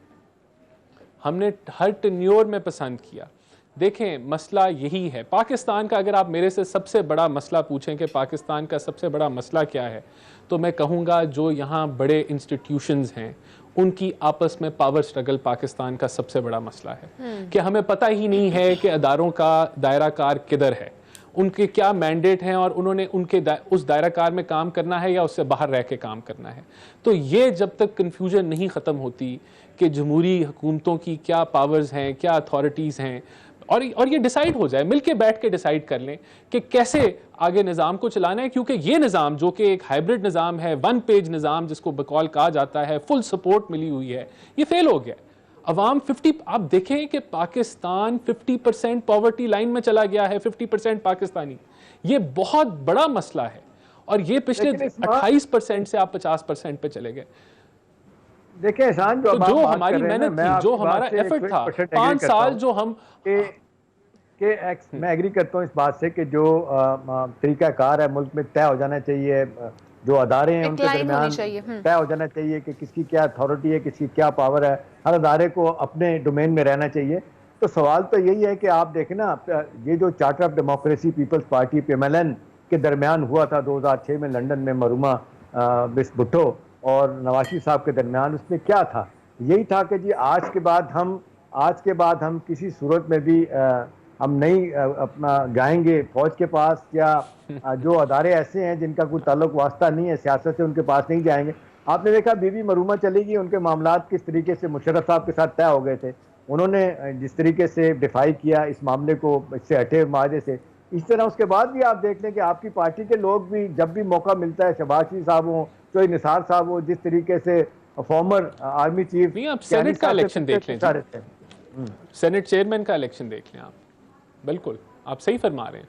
हमने हर टेन्योर में पसंद किया। देखें, मसला यही है पाकिस्तान का। अगर आप मेरे से सबसे बड़ा मसला पूछें कि पाकिस्तान का सबसे बड़ा मसला क्या है, तो मैं कहूँगा जो यहाँ बड़े इंस्टीट्यूशंस हैं उनकी आपस में पावर स्ट्रगल पाकिस्तान का सबसे बड़ा मसला है। कि हमें पता ही नहीं है कि अदारों का दायरा कार किधर है, उनके क्या मैंडेट हैं, और उन्होंने उस दायरा कार में काम करना है या उससे बाहर रह के काम करना है। तो ये जब तक कन्फ्यूजन नहीं ख़त्म होती कि जमहूरी हुकूमतों की क्या पावर्स हैं, क्या अथॉरिटीज़ हैं, और ये डिसाइड हो जाए, मिलके बैठ के डिसाइड कर लें कि कैसे आगे निज़ाम को चलाना है। क्योंकि ये निज़ाम जो कि एक हाइब्रिड निज़ाम है, 1 पेज निज़ाम जिसको बकौल कहा जाता है, फुल सपोर्ट मिली हुई है, ये फेल हो गया। अवाम 50, आप देखें कि पाकिस्तान 50% पॉवर्टी लाइन में चला गया है, 50% पाकिस्तानी। ये बहुत बड़ा मसला है, और ये पिछले 28% से आप 50% पे चले गए। देखिए एहसान, जो हमारी मेहनत थी, जो हमारा एफर्ट था, 5 साल जो हम मैं एग्री करता हूँ इस बात से कि जो तरीकाकार है मुल्क में तय हो जाना चाहिए, जो अदारे हैं उनके दरमियान तय हो जाना चाहिए कि किसकी क्या अथॉरिटी है, किसकी क्या पावर है, हर अदारे को अपने डोमेन में रहना चाहिए। तो सवाल तो यही है कि आप देखें ना, ये जो Charter of Democracy Peoples Party PMLN के दरमियान हुआ था 2006 में लंदन में, मरूमा बिस भुट्टो और नवाशी साहब के दरमियान, उसमें क्या था? यही था कि जी आज के बाद हम किसी सूरत में भी हम नहीं अपना जाएंगे फौज के पास, या जो अदारे ऐसे हैं जिनका कोई ताल्लुक वास्ता नहीं है सियासत से, उनके पास नहीं जाएंगे। आपने देखा बीबी मरूमा चली गई, उनके मामलात किस तरीके से मुशर्रफ साहब के साथ तय हो गए थे, उन्होंने जिस तरीके से डिफाई किया इस मामले को, इससे हटे माहदे से। इस तरह उसके बाद भी आप देख लें कि आपकी पार्टी के लोग भी जब भी मौका मिलता है, शहबाज शरीफ साहब हो, चोई निसार साहब हो, जिस तरीके से फॉर्मर आर्मी चीफ, सेनेट का इलेक्शन देख लें, सेनेट चेयरमैन का इलेक्शन देख लें आप, बिल्कुल आप सही फरमा रहे हैं।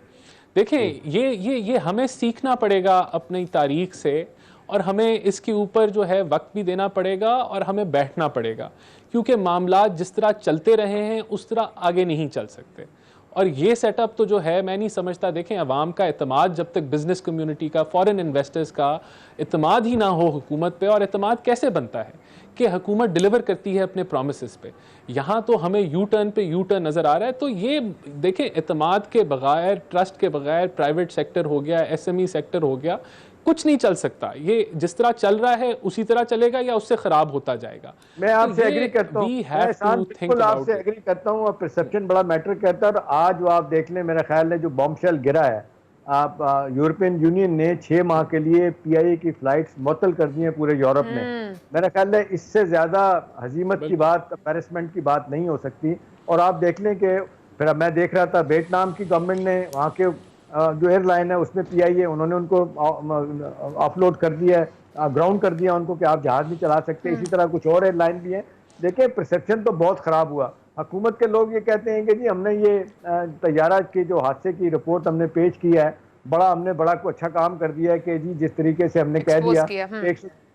देखें, ये हमें सीखना पड़ेगा अपनी तारीख से, और हमें इसके ऊपर जो है वक्त भी देना पड़ेगा, और हमें बैठना पड़ेगा, क्योंकि मामलात जिस तरह चलते रहे हैं उस तरह आगे नहीं चल सकते। और ये सेटअप तो जो है मैं नहीं समझता, देखें अवाम का एतमाद, जब तक बिजनेस कम्युनिटी का, फॉरेन इन्वेस्टर्स का एतमाद ही ना हो हुकूमत पे, और एतमाद कैसे बनता है कि हुकूमत डिलीवर करती है अपने प्रोमिसेस पे। यहाँ तो हमें यू टर्न नज़र आ रहा है। तो ये देखें, एतमाद के बगैर, ट्रस्ट के बगैर प्राइवेट सेक्टर हो गया, SME सेक्टर हो गया, कुछ नहीं चल सकता। ये जिस तरह चल रहा है उसी तरह चलेगा या उससे खराब होता जाएगा। मैं आपसे एग्री करता हूँ, आपसे एग्री करता हूँ, और परसेप्शन बड़ा मैटर करता है। और आज वो आप देख लें, मेरा ख्याल है जो बॉम्बशेल गिरा है, आप यूरोपियन यूनियन ने 6 माह के लिए PIA की फ्लाइट्स मुअत्तल कर दी हैं पूरे यूरोप में। मेरा ख्याल है इससे ज्यादा हजीमत की बात, एम्बैरेसमेंट की बात नहीं हो सकती। और आप देख लें कि फिर अब मैं देख रहा था वियतनाम की गवर्नमेंट ने वहाँ के जो एयरलाइन है उसमें PIA उन्होंने उनको ऑफलोड कर दिया है, ग्राउंड कर दिया उनको कि आप जहाज नहीं चला सकते। इसी तरह कुछ और एयरलाइन भी हैं। देखिए परसेप्शन तो बहुत ख़राब हुआ। हुकूमत के लोग ये कहते हैं कि जी हमने ये तैयारा के जो हादसे की रिपोर्ट हमने पेश किया है, हमने बड़ा अच्छा काम कर दिया है कि जी जिस तरीके से हमने कह दिया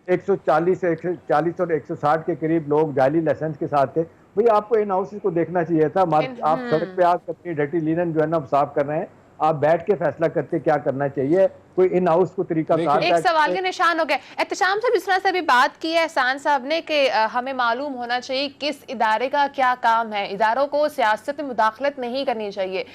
140 और 160 के करीब लोग जाली लाइसेंस के साथ थे। भाई आपको इन हाउसेस को देखना चाहिए था। आप सड़क पे आकर अपनी डर्टी लिनन जो है ना साफ कर रहे हैं, आप बैठ के फैसला करते क्या करना चाहिए। कोई इन हाउस को तरीका एक सवाल के निशान हो गया। एहतशाम साहब जिस तरह से अभी बात की है एहसान साहब ने कि हमें मालूम होना चाहिए किस इदारे का क्या काम है, इदारों को सियासत में मुदाखलत नहीं करनी चाहिए।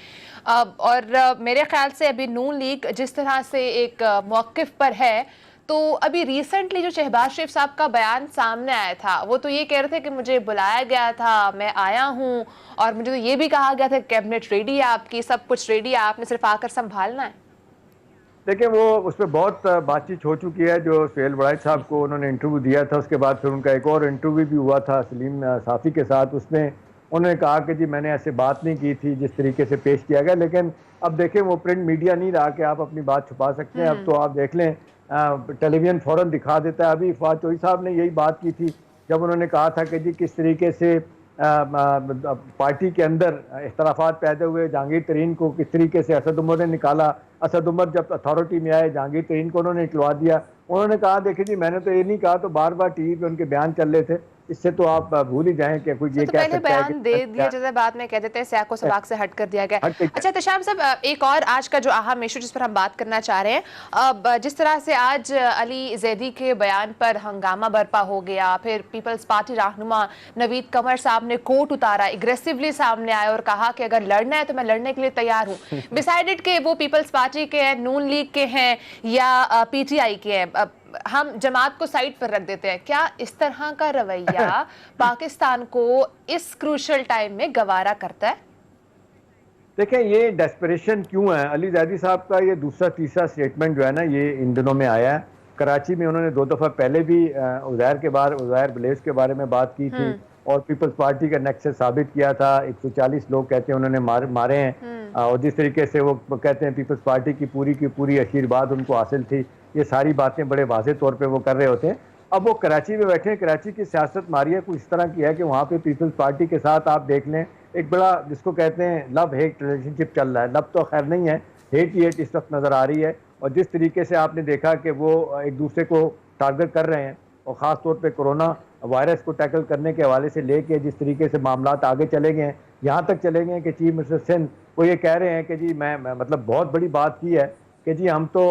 और मेरे ख्याल से अभी नून लीग जिस तरह से एक मौक़िफ़ पर है, तो अभी रिसेंटली जो शहबाज शरीफ साहब का बयान सामने आया था वो तो ये कह रहे थे कि मुझे बुलाया गया था, मैं आया हूँ, और मुझे तो ये भी कहा गया था कैबिनेट रेडी है आपकी, सब कुछ रेडी है, आपने सिर्फ आकर संभालना है। देखिए वो उस पर बहुत बातचीत हो चुकी है। जो सुहेल वड़ाइच साहब को उन्होंने इंटरव्यू दिया था, उसके बाद फिर उनका एक और इंटरव्यू भी हुआ था सलीम साफ़ी के साथ। उसमें उन्होंने कहा कि जी मैंने ऐसे बात नहीं की थी जिस तरीके से पेश किया गया। लेकिन अब देखें वो प्रिंट मीडिया नहीं रहा कि आप अपनी बात छुपा सकते हैं। अब तो आप देख लें टेलीविजन फ़ौरन दिखा देता है। अभी फवाद चौधरी साहब ने यही बात की थी जब उन्होंने कहा था कि जी किस तरीके से पार्टी के अंदर इख्तलाफात पैदा हुए, जहांगीर तरीन को किस तरीके से असद उमर ने निकाला। असद उमर जब अथॉरिटी में आए जहांगीर तरीन को उन्होंने निकलवा दिया। उन्होंने कहा देखिए जी मैंने तो ये नहीं कहा, तो बार बार TV पे उनके बयान चल रहे थे। इससे तो आप भूल ही जाएं कि कोई ये तो कह पहले सकता है बयान दे दिया जैसे बाद में कह देते हैं सियाको सबाक से हट कर दिया गया। अच्छा एहतशाम साहब, एक और आज का जो अहम इशू जिस पर हम बात करना चाह रहे हैं, अब जिस तरह से आज अली जैदी के बयान पर हंगामा बर्पा हो गया, फिर पीपल्स पार्टी रहनुमा नवीद कमर साहब ने कोट उतारा, एग्रेसिवली सामने आए और कहा कि अगर लड़ना है तो मैं लड़ने के लिए तैयार हूँ। डिसाइडेड के वो पीपल्स पार्टी के हैं, नून लीग के हैं या PTI के हैं, हम जमात को साइड पर रख देते हैं। क्या इस तरह का रवैया पाकिस्तान को इस क्रूशल टाइम में गवारा करता है? देखें ये डेस्परेशन क्यों है। अली जैदी साहब का ये दूसरा तीसरा स्टेटमेंट जो है ना ये इन दिनों में आया है। कराची में उन्होंने 2 दफ़ा पहले भी उज़ैर बलेस के बारे में बात की थी और पीपल्स पार्टी का नेक्सस साबित किया था। 140 लोग कहते हैं उन्होंने मारे हैं और जिस तरीके से वो कहते हैं पीपल्स पार्टी की पूरी आशीर्वाद उनको हासिल थी। ये सारी बातें बड़े वाज़े तौर पे वो कर रहे होते हैं। अब वो कराची में बैठे हैं। कराची की सियासत मारिया कुछ इस तरह की है कि वहाँ पे पीपल्स पार्टी के साथ आप देख लें एक बड़ा जिसको कहते हैं लव हेट रिलेशनशिप चल रहा है। लव तो खैर नहीं है, हेट ही हेट इस वक्त नज़र आ रही है। और जिस तरीके से आपने देखा कि वो एक दूसरे को टारगेट कर रहे हैं और ख़ास तौर पर कोरोना वायरस को टैकल करने के हवाले से लेके जिस तरीके से मामलात आगे चले गए हैं, यहाँ तक चले गए हैं कि चीफ मिनिस्टर सिंध वो ये कह रहे हैं कि जी मैं मतलब बहुत बड़ी बात की है कि जी हम तो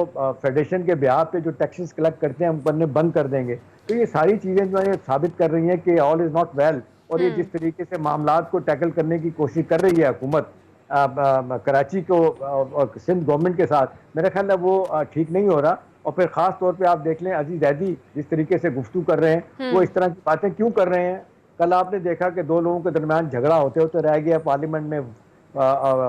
फेडरेशन के ब्याह पे जो टैक्सेस कलेक्ट करते हैं हम बंद कर देंगे। तो ये सारी चीज़ें जो है साबित कर रही हैं कि ऑल इज़ नॉट वेल। और ये जिस तरीके से मामलात को टैकल करने की कोशिश कर रही है हुकूमत कराची को और सिंध गवर्नमेंट के साथ, मेरा ख्याल है वो ठीक नहीं हो रहा। और फिर ख़ास तौर पे आप देख लें अजीज जैदी जिस तरीके से गुफ्तगू कर रहे हैं वो इस तरह की बातें क्यों कर रहे हैं। कल आपने देखा कि 2 लोगों के दरमियान झगड़ा होते होते रह गया पार्लियामेंट में,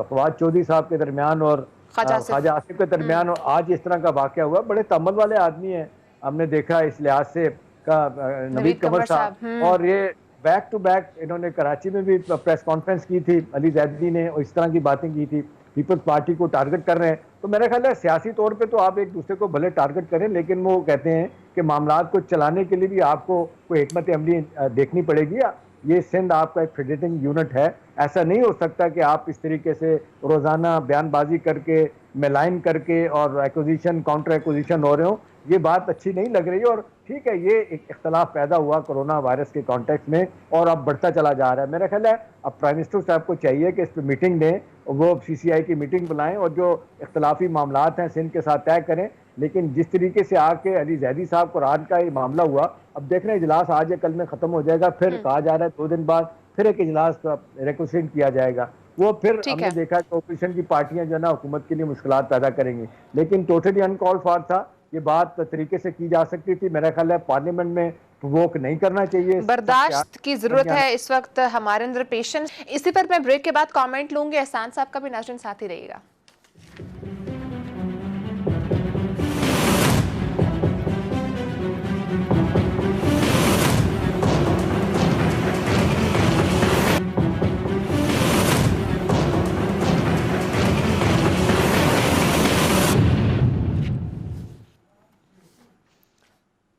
फवाद चौधरी साहब के दरमियान और ख्वाजा आसिफ के दरमियान, और आज इस तरह का वाक़या हुआ। बड़े तमल वाले आदमी हैं, हमने देखा इस लिहाज से का नवीद कमर साहब। और ये बैक टू बैक इन्होंने कराची में भी प्रेस कॉन्फ्रेंस की थी अली जैदी ने और इस तरह की बातें की थी। पीपल्स पार्टी को टारगेट कर रहे हैं। तो मेरा ख्याल है सियासी तौर पे तो आप एक दूसरे को भले टारगेट करें, लेकिन वो कहते हैं कि मामलात को चलाने के लिए भी आपको कोई हिकमत अमली देखनी पड़ेगी। ये सिंध आपका एक फेडरेटिंग यूनिट है। ऐसा नहीं हो सकता कि आप इस तरीके से रोज़ाना बयानबाजी करके मेलाइन करके और एक्विजिशन काउंटर एक्विजिशन हो रहे हो। ये बात अच्छी नहीं लग रही। और ठीक है ये एक इख्तलाफ पैदा हुआ कोरोना वायरस के कॉन्टेक्स्ट में और अब बढ़ता चला जा रहा है। मेरा ख्याल है अब प्राइम मिनिस्टर साहब को चाहिए कि इस पर मीटिंग दें, वो CCI की मीटिंग बुलाएं और जो इख्तलाफी मामलात हैं सिंध के साथ तय करें। लेकिन जिस तरीके से आके अली जैदी साहब को रात का ये मामला हुआ, अब देख रहे हैं इजलास आज या कल में ख़त्म हो जाएगा, फिर कहा जा रहा है 2 दिन बाद फिर एक इजलास रिकन्सिल किया जाएगा। वो फिर हमने देखा कि ओपोजिशन की पार्टियां जो है ना हुकूमत के लिए मुश्किलात पैदा करेंगी। लेकिन टोटली अनकॉल फॉर था, ये बात तरीके से की जा सकती थी। मेरा ख्याल है पार्लियामेंट में प्रोवोक नहीं करना चाहिए। बर्दाश्त की जरूरत है इस वक्त हमारे अंदर, पेशेंस। इसी पर मैं ब्रेक के बाद कमेंट लूंगी। एहसान साहब का भी नाज़रीन साथ ही रहेगा।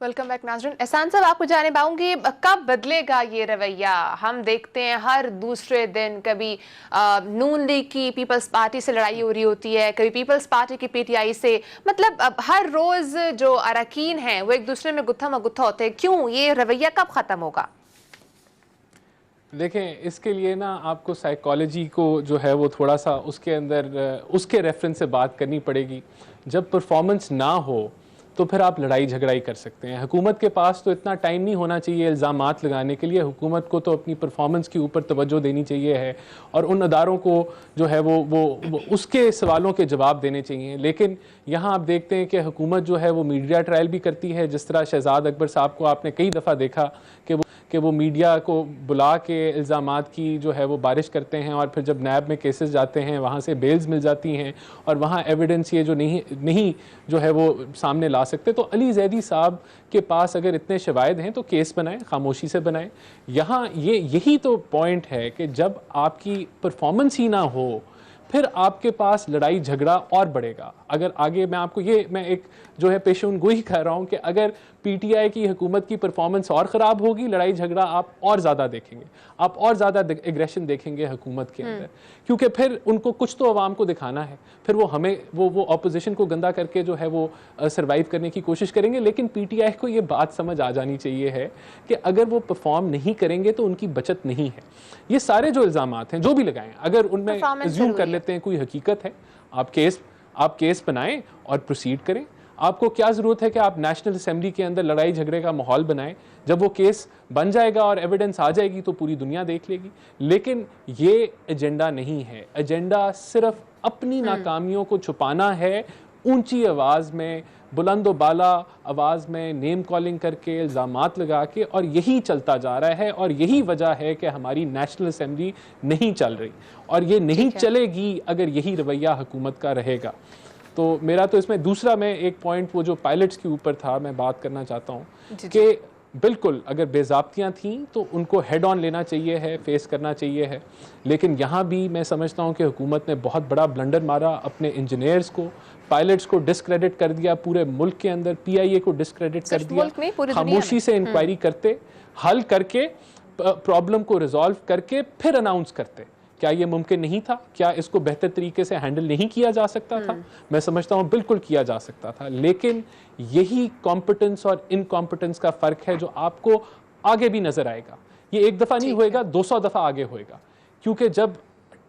वेलकम बैक नाज़रीन। एहसान साहब, आपको जाने पाऊंगी कब बदलेगा ये रवैया? हम देखते हैं हर दूसरे दिन कभी नून लीग की पीपल्स पार्टी से लड़ाई हो रही होती है, कभी पीपल्स पार्टी की पीटीआई से। मतलब अब हर रोज जो अरकान हैं वो एक दूसरे में गुत्था मगुत्था होते हैं। क्यों? ये रवैया कब खत्म होगा? देखें, इसके लिए ना आपको साइकोलॉजी को जो है वो थोड़ा सा उसके अंदर उसके रेफरेंस से बात करनी पड़ेगी। जब परफॉर्मेंस ना हो तो फिर आप लड़ाई झगड़ाई कर सकते हैं। हुकूमत के पास तो इतना टाइम नहीं होना चाहिए इल्ज़ामात लगाने के लिए। हुकूमत को तो अपनी परफॉर्मेंस के ऊपर तवज्जो देनी चाहिए है और उन अदारों को जो है वो उसके सवालों के जवाब देने चाहिए। लेकिन यहाँ आप देखते हैं कि हुकूमत जो है वो मीडिया ट्रायल भी करती है। जिस तरह शहजाद अकबर साहब को आपने कई दफ़ा देखा कि वो मीडिया को बुला के इल्ज़ामात की जो है वो बारिश करते हैं और फिर जब नैब में केसेस जाते हैं वहाँ से बेल्स मिल जाती हैं और वहाँ एविडेंस ये जो नहीं जो है वो सामने ला सकते। तो अली जैदी साहब के पास अगर इतने शवाहिद हैं तो केस बनाएं, खामोशी से बनाएं। यहाँ यही तो पॉइंट है कि जब आपकी परफॉर्मेंस ही ना हो फिर आपके पास लड़ाई झगड़ा और बढ़ेगा। अगर आगे मैं एक जो है पेशेन गोई कह रहा हूँ कि अगर पीटीआई की हुकूमत की परफॉर्मेंस और ख़राब होगी, लड़ाई झगड़ा आप और ज़्यादा देखेंगे, आप और ज़्यादा एग्रेशन देखेंगे हुकूमत के अंदर, क्योंकि फिर उनको कुछ तो आवाम को दिखाना है। फिर वो हमें वो अपोजिशन को गंदा करके जो है वो सर्वाइव करने की कोशिश करेंगे। लेकिन पीटीआई को ये बात समझ आ जानी चाहिए है कि अगर वो परफॉर्म नहीं करेंगे तो उनकी बचत नहीं है। ये सारे जो इल्ज़ामात हैं जो भी लगाएं, अगर उनमें अज्यूम कर लेते हैं कोई हकीकत है, आप केस बनाएं और प्रोसीड करें। आपको क्या ज़रूरत है कि आप नेशनल असेंबली के अंदर लड़ाई झगड़े का माहौल बनाएं? जब वो केस बन जाएगा और एविडेंस आ जाएगी तो पूरी दुनिया देख लेगी। लेकिन ये एजेंडा नहीं है। एजेंडा सिर्फ अपनी नाकामियों को छुपाना है, ऊंची आवाज़ में, बुलंद व बाला आवाज़ में नेम कॉलिंग करके, इल्ज़ामात लगा के, और यही चलता जा रहा है। और यही वजह है कि हमारी नेशनल असेंबली नहीं चल रही और ये नहीं चलेगी अगर यही रवैया हुकूमत का रहेगा। तो मेरा तो इसमें दूसरा, मैं एक पॉइंट वो जो पायलट्स के ऊपर था मैं बात करना चाहता हूँ कि बिल्कुल अगर बेज़ाब्तियाँ थीं तो उनको हेड ऑन लेना चाहिए है, फेस करना चाहिए है। लेकिन यहाँ भी मैं समझता हूँ कि हुकूमत ने बहुत बड़ा ब्लंडर मारा। अपने इंजीनियर्स को, पायलट्स को डिस्क्रेडिट कर दिया पूरे मुल्क के अंदर, पीआईए को डिस्क्रेडिट कर दिया। खामोशी से इंक्वायरी करते, हल करके, प्रॉब्लम को रिजॉल्व करके फिर अनाउंस करते। क्या ये मुमकिन नहीं था? क्या इसको बेहतर तरीके से हैंडल नहीं किया जा सकता था? मैं समझता हूँ बिल्कुल किया जा सकता था। लेकिन यही कॉम्पिटेंस और इनकॉम्पिटेंस का फ़र्क है जो आपको आगे भी नज़र आएगा। ये एक दफ़ा नहीं होएगा, 200 दफ़ा आगे होएगा। क्योंकि जब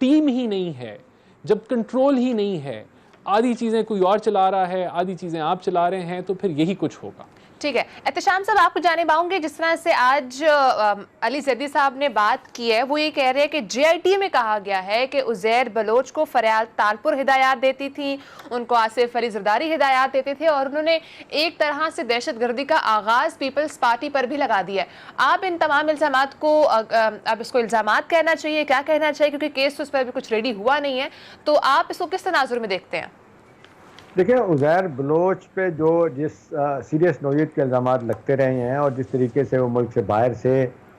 टीम ही नहीं है, जब कंट्रोल ही नहीं है, आधी चीज़ें कोई और चला रहा है, आधी चीज़ें आप चला रहे हैं, तो फिर यही कुछ होगा। ठीक है एहतशाम साहब, आपको जाने पाऊंगे जिस तरह से आज अली जैदी साहब ने बात की है, वो ये कह रहे हैं कि जेआईटी में कहा गया है कि उज़ैर बलोच को फरियाल तालपुर हिदायत देती थी, उनको आसिफ अली जरदारी हिदायत देते थे और उन्होंने एक तरह से दहशतगर्दी का आगाज़ पीपल्स पार्टी पर भी लगा दिया है। आप इन तमाम इल्ज़ामात को अब इसको इल्ज़ामात कहना चाहिए, क्या कहना चाहिए, क्योंकि केस तो उस पर भी कुछ रेडी हुआ नहीं है, तो आप इसको किस तनाजुर में देखते हैं? देखिए, उज़ैर बलोच पे जिस सीरियस नौयत के इल्ज़ामात लगते रहे हैं और जिस तरीके से वो मुल्क से बाहर से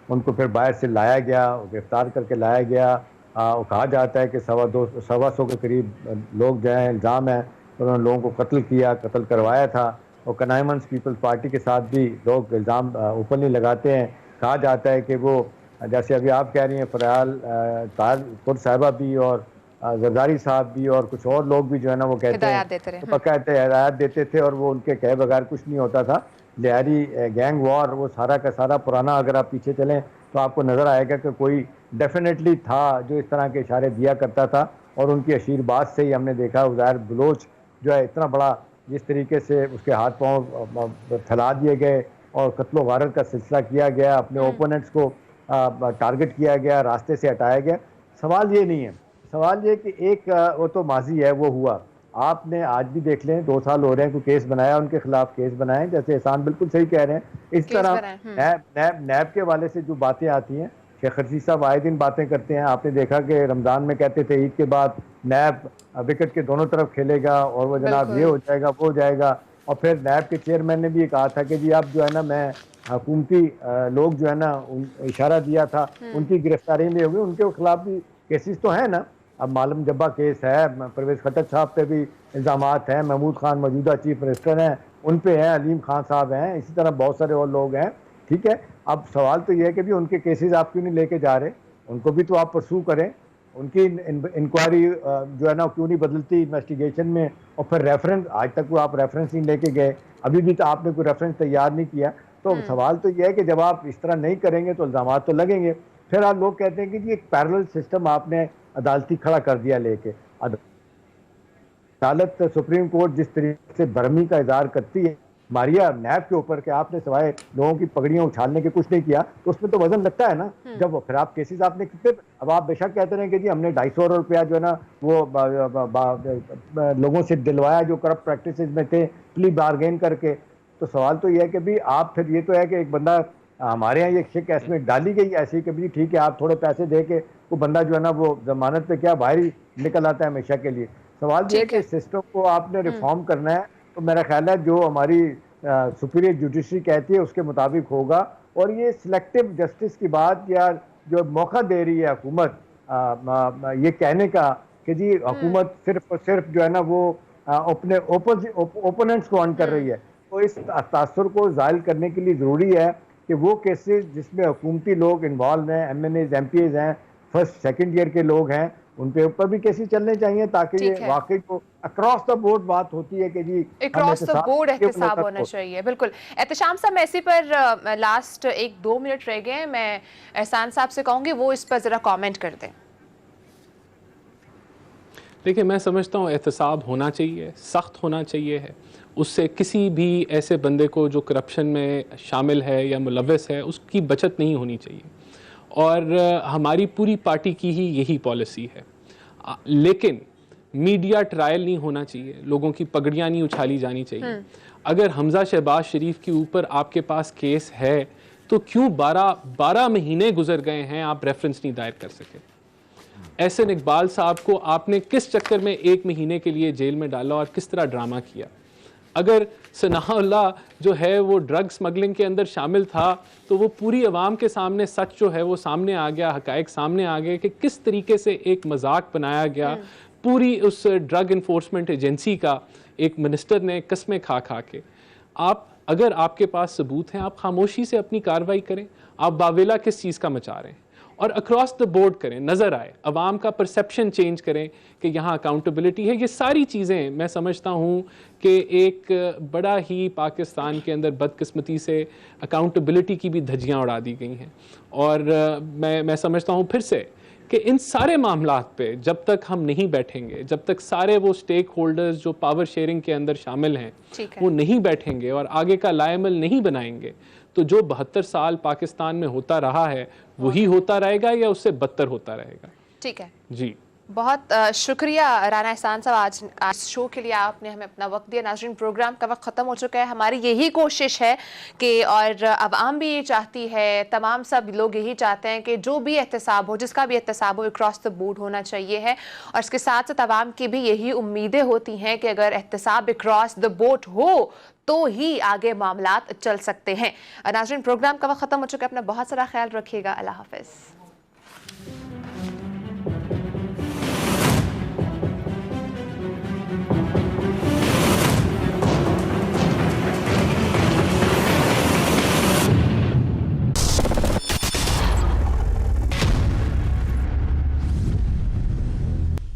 उनको फिर बाहर से लाया गया, गिरफ्तार करके लाया गया, वो कहा जाता है कि 125 के करीब लोग जो हैं इल्ज़ाम है उन्होंने लोगों को कत्ल किया, कत्ल करवाया था। और कनाइमंस पीपल्स पार्टी के साथ भी लोग इल्ज़ाम ओपनली लगाते हैं। कहा जाता है कि वो, जैसे अभी आप कह रही हैं, फरियाल तालपुर साहिबा भी और जरदारी साहब भी और कुछ और लोग भी जो है ना वो कहते हैं, तो पक्का हिदायत देते थे और वो उनके कहे बगैर कुछ नहीं होता था। लिहारी गैंग वॉर वो सारा का सारा पुराना, अगर आप पीछे चलें तो आपको नज़र आएगा कि कोई डेफिनेटली था जो इस तरह के इशारे दिया करता था। और उनकी अशीरबाज से ही हमने देखा उज़ैर बलोच जो है इतना बड़ा, जिस तरीके से उसके हाथ पाँव फैला दिए गए और कत्लो गारत का सिलसिला किया गया, अपने ओपोनेंट्स को टारगेट किया गया, रास्ते से हटाया गया। सवाल ये नहीं है, सवाल ये कि एक वो तो माजी है, वो हुआ। आपने आज भी देख लें, 2 साल हो रहे हैं, कोई केस बनाया, उनके खिलाफ केस बनाए, जैसे एहसान बिल्कुल सही कह रहे हैं। इस तरह नैब के वाले से जो बातें आती हैं, शेख रशीद साहब आए दिन बातें करते हैं। आपने देखा कि रमज़ान में कहते थे ईद के बाद नैब विकेट के दोनों तरफ खेलेगा और वो जनाब ये हो जाएगा, वो हो जाएगा। और फिर नैब के चेयरमैन ने भी ये कहा था कि जी अब जो है ना, मैं हुकूमती लोग जो है ना, इशारा दिया था, उनकी गिरफ्तारी में होगी, उनके खिलाफ भी केसेस तो हैं ना। अब मालूम जब्बा केस है, परवेज़ खट्टर साहब पे भी इल्ज़ामात हैं, महमूद खान मौजूदा चीफ मिनिस्टर हैं, उन पे है, अलीम खान साहब हैं, इसी तरह बहुत सारे और लोग हैं, ठीक है। अब सवाल तो ये है कि भी उनके केसेस आप क्यों नहीं लेके जा रहे, उनको भी तो आप परसू करें, उनकी इंक्वायरी जो है ना क्यों नहीं बदलती इन्वेस्टिगेशन में, और फिर रेफरेंस, आज तक वो आप रेफरेंस नहीं लेके गए, अभी भी तो आपने कोई रेफरेंस तैयार नहीं किया। तो सवाल तो ये है कि जब आप इस तरह नहीं करेंगे तो इल्ज़ाम तो लगेंगे। फिर आप लोग कहते हैं कि जी एक पैरेलल सिस्टम आपने अदालती खड़ा कर दिया लेके। अदालत सुप्रीम कोर्ट जिस तरीके से बरहमी का इजहार करती है मारिया नैब के ऊपर कि आपने सिवाय लोगों की पगड़ियां उछालने के कुछ नहीं किया, तो उसमें तो वजन लगता है ना। जब फिर आप केसेस आपने कितने, अब आप बेशक कहते रहे कि जी हमने 250 रुपया जो है ना वो लोगों से दिलवाया जो करप्ट प्रैक्टिसेस में थे, प्ली बार्गेन करके। तो सवाल तो यह है कि भी आप फिर ये तो है कि एक बंदा, हमारे यहाँ ये शिक इसमें डाली गई ऐसी कि भी ठीक है आप थोड़े पैसे दे के वो बंदा जो है ना वो जमानत पे क्या बाहर ही निकल आता है हमेशा के लिए। सवाल ये है कि सिस्टम को आपने रिफॉर्म करना है, तो मेरा ख्याल है जो हमारी सुपीरियर जुडिशरी कहती है उसके मुताबिक होगा। और ये सिलेक्टिव जस्टिस की बात या जो मौका दे रही है हुकूमत ये कहने का कि जी हुकूमत सिर्फ और सिर्फ जो है ना वो अपने ओपोनेंट्स को ऑन कर रही है, तो इस तासुर को ज़ाहिर करने के लिए ज़रूरी है कि वो केसेस जिसमें हुकूमती लोग इन्वॉल्व हैं, MNAs MPAs हैं, फर्स्ट सेकंड ईयर के लोग हैं, उनके ऊपर भी केसेस चलने चाहिए, ताकि ये वाकई को अक्रॉस द बोर्ड बात होती है कि जी अक्रॉस द बोर्ड एहतसाब होना चाहिए। बिल्कुल एहतशाम साहब, मैं इसी पर लास्ट 1-2 मिनट रह गए हैं, मैं एहसान साहब से कहूँगी वो इस पर ज़रा कमेंट कर दें। देखिए, मैं समझता हूँ एहतसाब होना चाहिए, सख्त होना चाहिए है, उससे किसी भी ऐसे बंदे को जो करप्शन में शामिल है या मुलव्वस है उसकी बचत नहीं होनी चाहिए, और हमारी पूरी पार्टी की ही यही पॉलिसी है। लेकिन मीडिया ट्रायल नहीं होना चाहिए, लोगों की पगड़ियाँ नहीं उछाली जानी चाहिए। अगर हमजा शहबाज शरीफ के ऊपर आपके पास केस है तो क्यों 12 महीने गुजर गए हैं आप रेफरेंस नहीं दायर कर सके? एहसन इकबाल साहब को आपने किस चक्कर में 1 महीने के लिए जेल में डाला और किस तरह ड्रामा किया? अगर सनाउल्लाह जो है वो ड्रग स्मगलिंग के अंदर शामिल था तो वो पूरी आवाम के सामने सच जो है वो सामने आ गया, हकायक सामने आ गए कि किस तरीके से एक मजाक बनाया गया पूरी उस ड्रग इन्फोर्समेंट एजेंसी का, एक मिनिस्टर ने कस्में खा खा के। आप अगर आपके पास सबूत हैं आप खामोशी से अपनी कार्रवाई करें, आप बावेला किस चीज़ का मचा रहे हैं, और अक्रॉस द बोर्ड करें, नज़र आए, अवाम का परसेप्शन चेंज करें कि यहाँ अकाउंटेबिलिटी है। ये सारी चीज़ें मैं समझता हूँ कि एक बड़ा ही पाकिस्तान के अंदर बदकिस्मती से अकाउंटेबिलिटी की भी धज्जियाँ उड़ा दी गई हैं। और मैं समझता हूँ फिर से कि इन सारे मामलात पे जब तक हम नहीं बैठेंगे, जब तक सारे वो स्टेक होल्डर्स जो पावर शेयरिंग के अंदर शामिल हैं वो नहीं बैठेंगे और आगे का लाएमल नहीं बनाएंगे, तो जो 72 साल पाकिस्तान में होता रहा है वही होता रहेगा या उससे बदतर होता रहेगा। ठीक है जी, बहुत शुक्रिया राना एहसान साहब, आज शो के लिए आपने हमें अपना वक्त दिया। नाज़रीन, प्रोग्राम का वक्त ख़त्म हो चुका है। हमारी यही कोशिश है कि, और अवाम भी ये चाहती है, तमाम सब लोग यही चाहते हैं कि जो भी एहतसाब हो, जिसका भी एहतसाब हो, क्रॉस द बोर्ड होना चाहिए है। और इसके साथ साथ अवाम की भी यही उम्मीदें होती हैं कि अगर एहतसाब क्रॉस द बोर्ड हो तो ही आगे मामलात चल सकते हैं। नाज़रीन, प्रोग्राम का वक्त ख़त्म हो चुका है। अपना बहुत सारा ख्याल रखिएगा। अल्लाह हाफ़िज़।